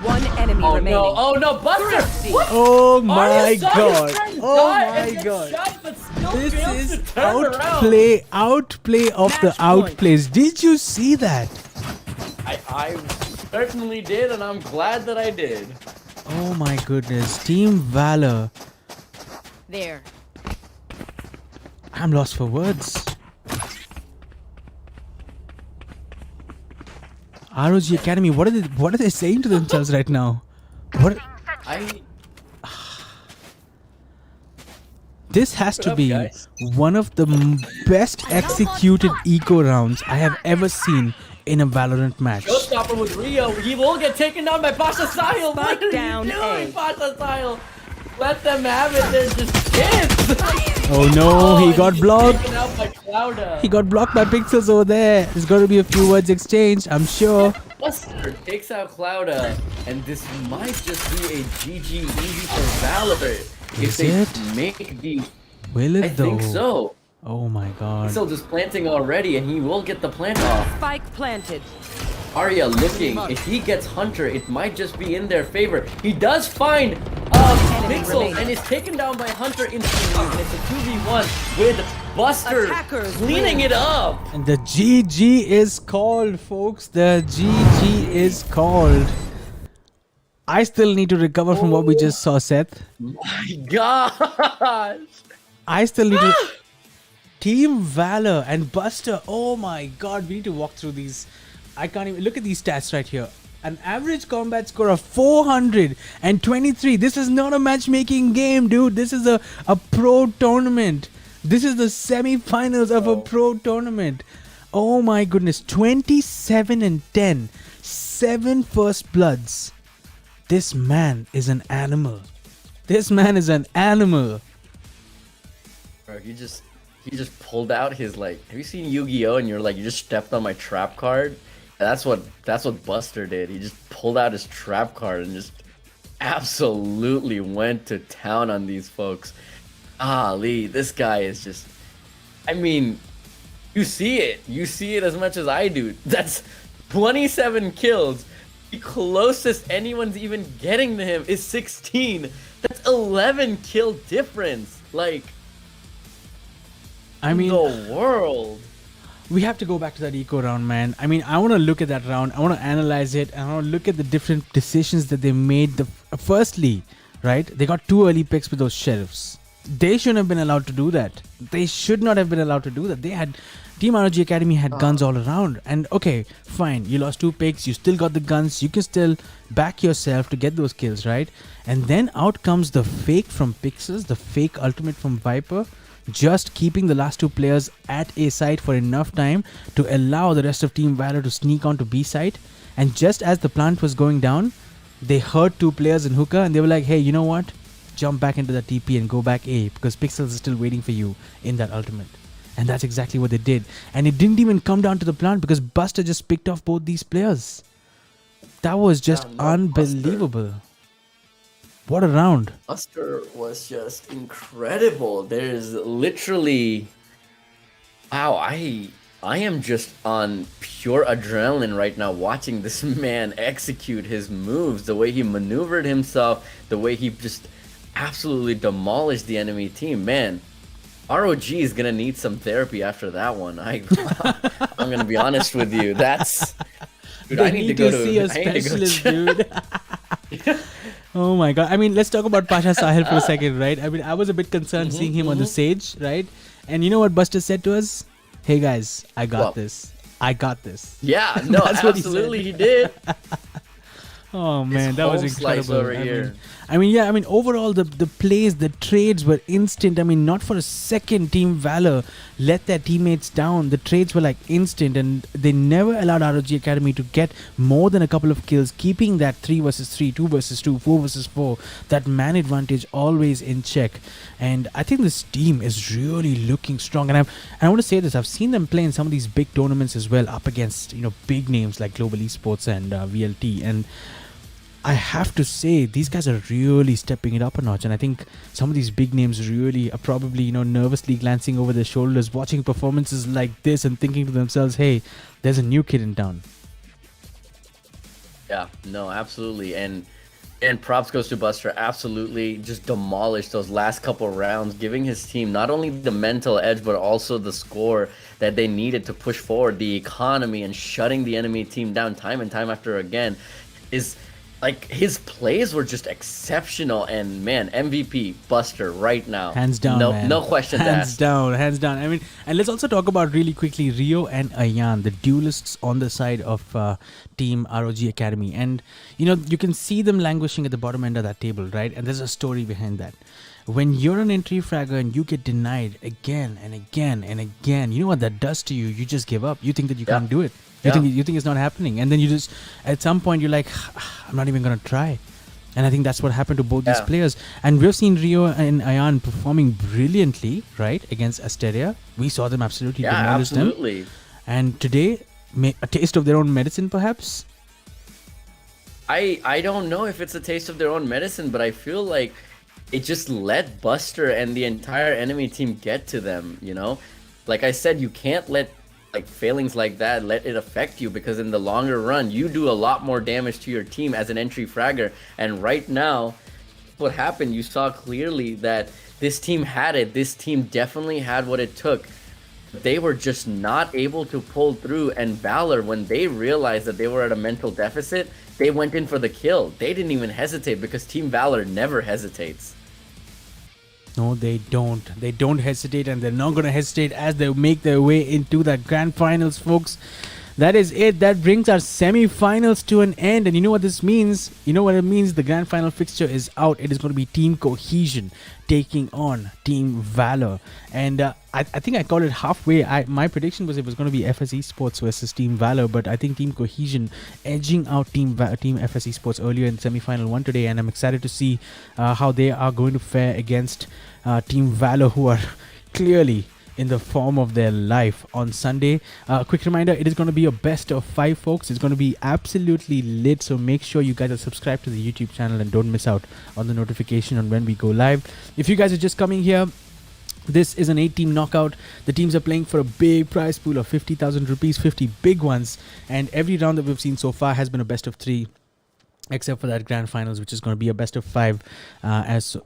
One enemy Oh remaining. no! Oh no! Buster! What? Oh my Arya saw his god. friend Oh die my and get god. shot, but still This fails is to turn around. outplay of the outplays. Did you see that? I certainly did, and I'm glad that I did. Oh my goodness. Team Valor. There. I'm lost for words. ROG Academy, what are they saying to themselves right now? What? This has to up, be guys? one of the best executed eco rounds I have ever seen in a Valorant match. Showstopper with Rio. He will get taken down by Pasha Sahil. What Spike are down you doing, A. Pasha Sahil? Let them have it. They're just kids. Oh no, he and got he's blocked. Taken out by Clouda. He got blocked by Pixels over there. There's going to be a few words exchanged, I'm sure. Buster takes out Clouda, and this might just be a GG easy for Valor. If Is they it? make the... Will it I though? think so. Oh my god. Pixel is planting already, and he will get the plant off. Spike planted. Arya looking. If he gets Hunter, it might just be in their favor. He does find Pixel remaining. and is taken down by Hunter instantly. And it's a 2v1 with Buster Attackers cleaning win. it up. And the GG is called, folks. The GG is called. I still need to recover from what we just saw, Seth. My gosh. I still need to... Team Valor and Buster. Oh my god, we need to walk through these. I can't even... Look at these stats right here. An average combat score of 423. This is not a matchmaking game, dude. This is a pro tournament. This is the semi-finals of a pro tournament. Oh my goodness. 27 and 10. 7 first bloods. This man is an animal. This man is an animal. Bro, he just pulled out his, like, have you seen Yu-Gi-Oh? And you're like, you just stepped on my trap card? That's what Buster did. He just pulled out his trap card and just absolutely went to town on these folks. Lee, this guy is just, I mean, you see it. You see it as much as I do. That's 27 kills. The closest anyone's even getting to him is 16. That's 11 kill difference. Like, I mean, the world. we have to go back to that eco round, man. I mean, I want to look at that round. I want to analyze it. And I want to look at the different decisions that they made. Firstly, right? They got 2 early picks with those sheriffs. They shouldn't have been allowed to do that. They should not have been allowed to do that. They had... Team ROG Academy had guns all around. And okay, fine. You lost 2 picks. You still got the guns. You can still back yourself to get those kills, right? And then out comes the fake from Pixels. The fake ultimate from Viper. Just keeping the last 2 players at A site for enough time to allow the rest of Team Valor to sneak onto B site. And just as the plant was going down, they heard 2 players in hookah and they were like, hey, you know what? Jump back into the TP and go back A because Pixels is still waiting for you in that ultimate. And that's exactly what they did. And it didn't even come down to the plant because Buster just picked off both these players. That was just unbelievable. What a round. Buster was just incredible. There's literally... Wow, I am just on pure adrenaline right now watching this man execute his moves. The way he maneuvered himself. The way he just absolutely demolished the enemy team. Man, ROG is going to need some therapy after that one. I'm going to be honest with you. That's... Dude, I need to go see a specialist, dude. Oh my god. I mean, let's talk about Pasha Sahil for a second, right? I mean, I was a bit concerned seeing him on the Sage, right? And you know what Buster said to us? Hey guys, I got this. I got this. Yeah, no, That's what he absolutely he did. Oh man, that was home slice incredible. over here. I mean, overall the plays, the trades were instant. I mean, not for a second Team Valor let their teammates down. The trades were like instant, and they never allowed ROG Academy to get more than a couple of kills, keeping that 3 versus 3, 2 versus 2, 4 versus 4, that man advantage always in check. And I think this team is really looking strong. And I want to say this: I've seen them play in some of these big tournaments as well, up against big names like Global Esports and VLT. And I have to say, these guys are really stepping it up a notch. And I think some of these big names really are probably, nervously glancing over their shoulders, watching performances like this and thinking to themselves, hey, there's a new kid in town. Yeah, no, absolutely. And props goes to Buster. Absolutely just demolished those last couple rounds, giving his team not only the mental edge, but also the score that they needed to push forward the economy, and shutting the enemy team down time and time after again. Like, his plays were just exceptional, and man, MVP Buster right now. Hands down, man. No question Hands asked. down. I mean, and let's also talk about really quickly Rio and Ayan, the duelists on the side of Team ROG Academy. And, you can see them languishing at the bottom end of that table, right? And there's a story behind that. when you're an entry fragger and you get denied again and again and again, you know what that does to you? You just give up. You think that you can't do it. You think it's not happening, and then you just at some point you're like, I'm not even gonna try. And I think that's what happened to both these players. And we've seen Rio and Ayan performing brilliantly, right, against Asteria. We saw them absolutely demolish them. And today, a taste of their own medicine, perhaps. I don't know if it's a taste of their own medicine, but I feel like it just let Buster and the entire enemy team get to them, you know? Like I said, you can't let like failings like that let it affect you, because in the longer run, you do a lot more damage to your team as an entry fragger. And right now, what happened, you saw clearly that this team had it. This team definitely had what it took. They were just not able to pull through, and VALOR, when they realized that they were at a mental deficit, they went in for the kill. They didn't even hesitate, because Team VALOR never hesitates. No, they don't. They don't hesitate, and they're not going to hesitate as they make their way into the grand finals, folks. That is it. That brings our semi-finals to an end. And you know what this means? You know what it means? The grand final fixture is out. It is going to be Team Cohesion taking on Team VALOR. And I think I called it halfway. My prediction was it was going to be FS Esports versus Team VALOR. But I think Team Cohesion edging out Team FS Esports earlier in semi-final 1 today. And I'm excited to see how they are going to fare against Team VALOR, who are clearly in the form of their life on Sunday. Quick reminder, it is going to be a best of 5, folks. It's going to be absolutely lit, so make sure you guys are subscribed to the YouTube channel and don't miss out on the notification on when we go live. If you guys are just coming here, this is an 8-team knockout. The teams are playing for a big prize pool of 50,000 rupees, 50 big ones, and every round that we've seen so far has been a best of 3. Except for that grand finals, which is going to be a best of 5,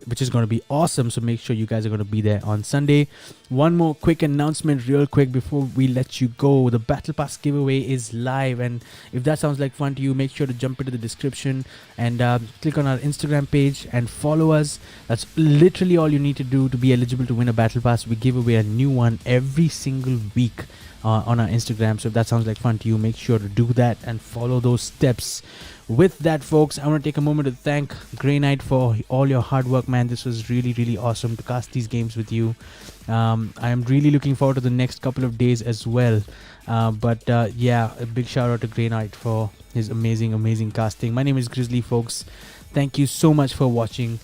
which is going to be awesome. So make sure you guys are going to be there on Sunday. One more quick announcement real quick before we let you go. The Battle Pass giveaway is live, and if that sounds like fun to you, make sure to jump into the description and click on our Instagram page and follow us. That's literally all you need to do to be eligible to win a Battle Pass. We give away a new one every single week on our Instagram. So if that sounds like fun to you, make sure to do that and follow those steps. With that, folks, I want to take a moment to thank Grey Knight for all your hard work, man. This was really, really awesome to cast these games with you. I am really looking forward to the next couple of days as well. Yeah, a big shout out to Grey Knight for his amazing, amazing casting. My name is Grizzly, folks. Thank you so much for watching.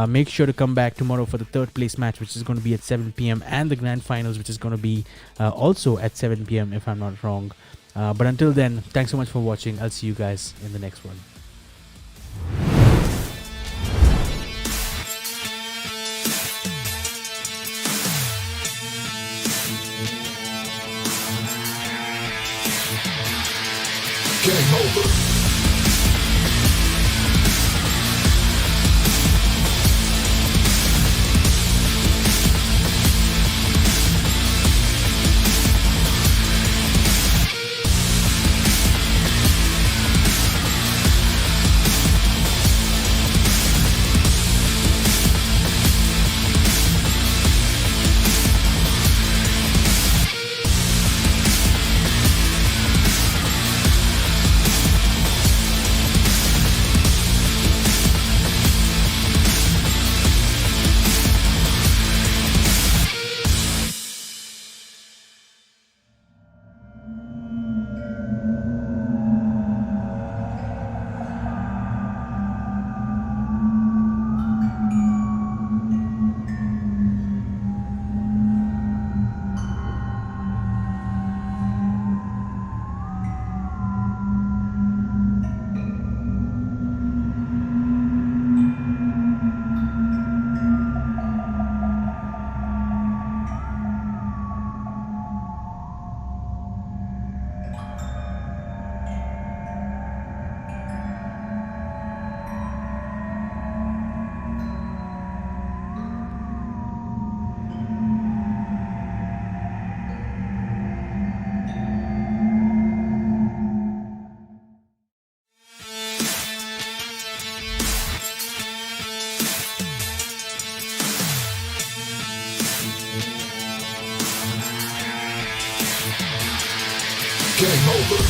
Make sure to come back tomorrow for the 3rd place match, which is going to be at 7 p.m. and the grand finals, which is going to be also at 7 p.m. if I'm not wrong. But until then, thanks so much for watching. I'll see you guys in the next one. Game over. Game over.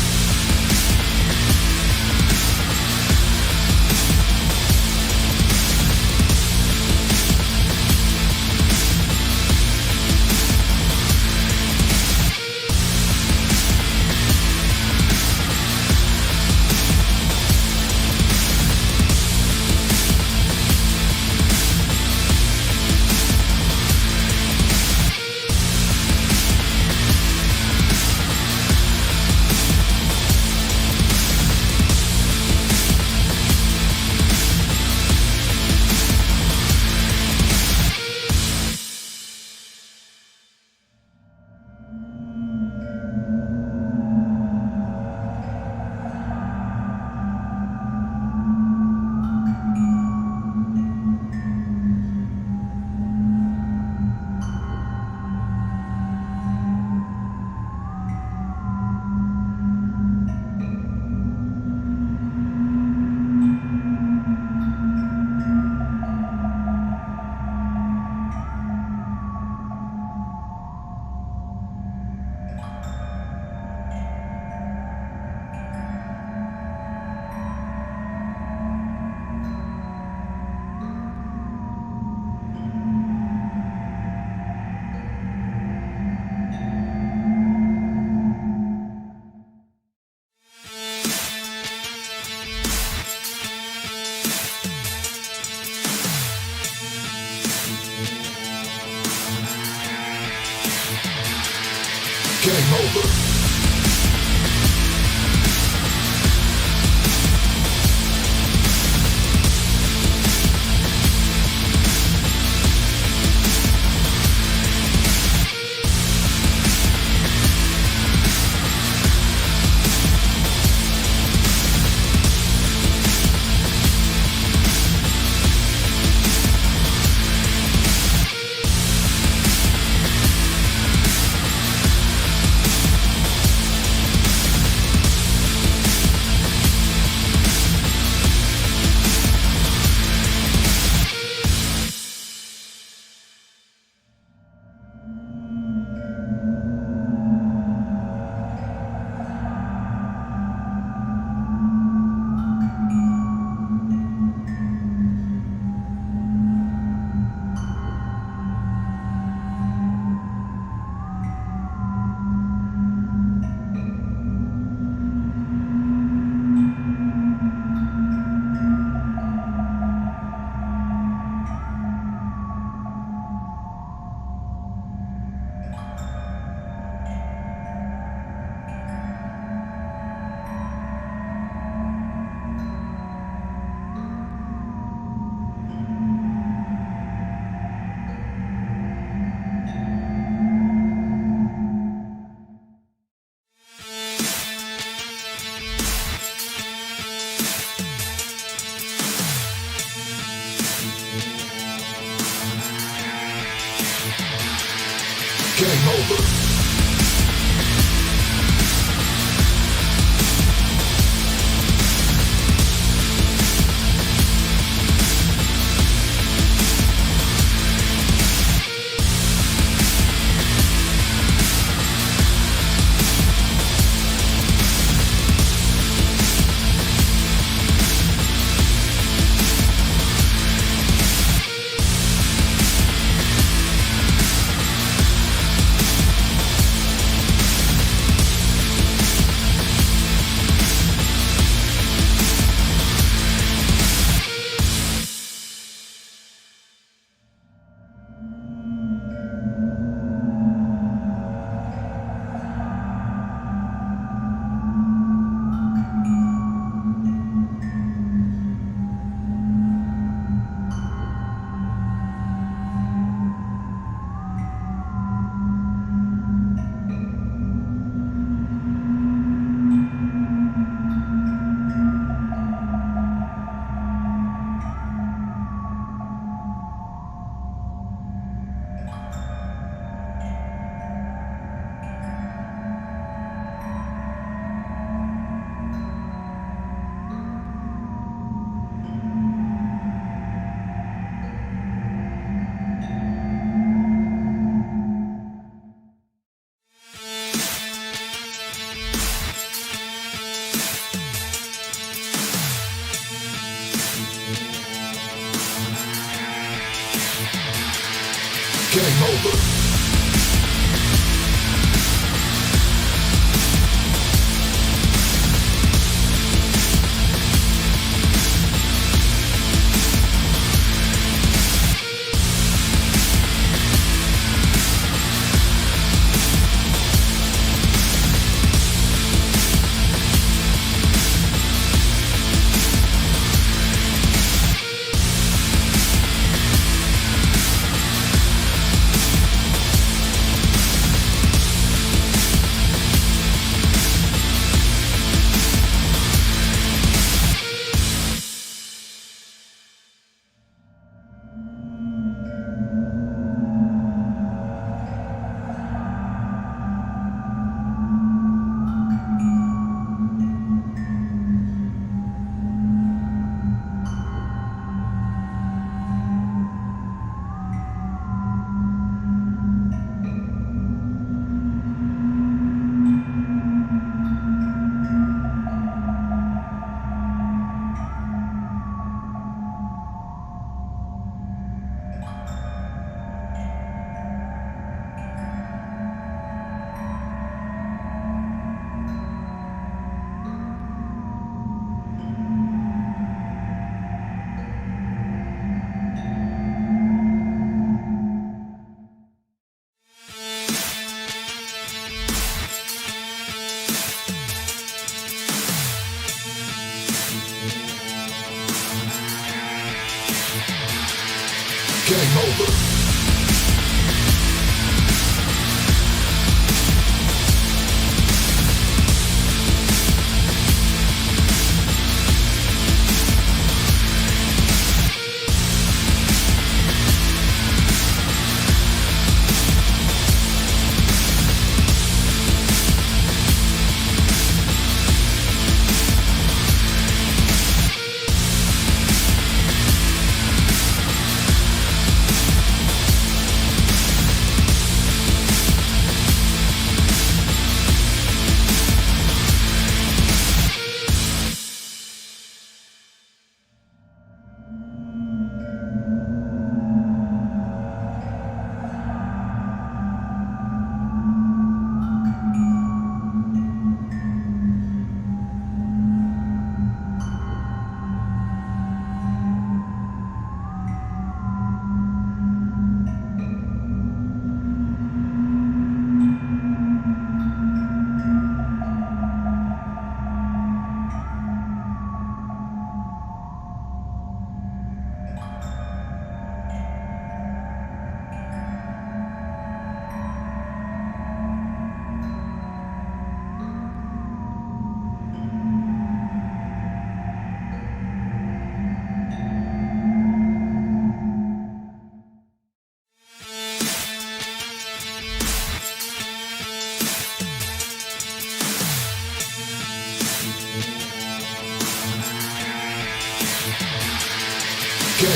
Game over.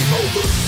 Game over.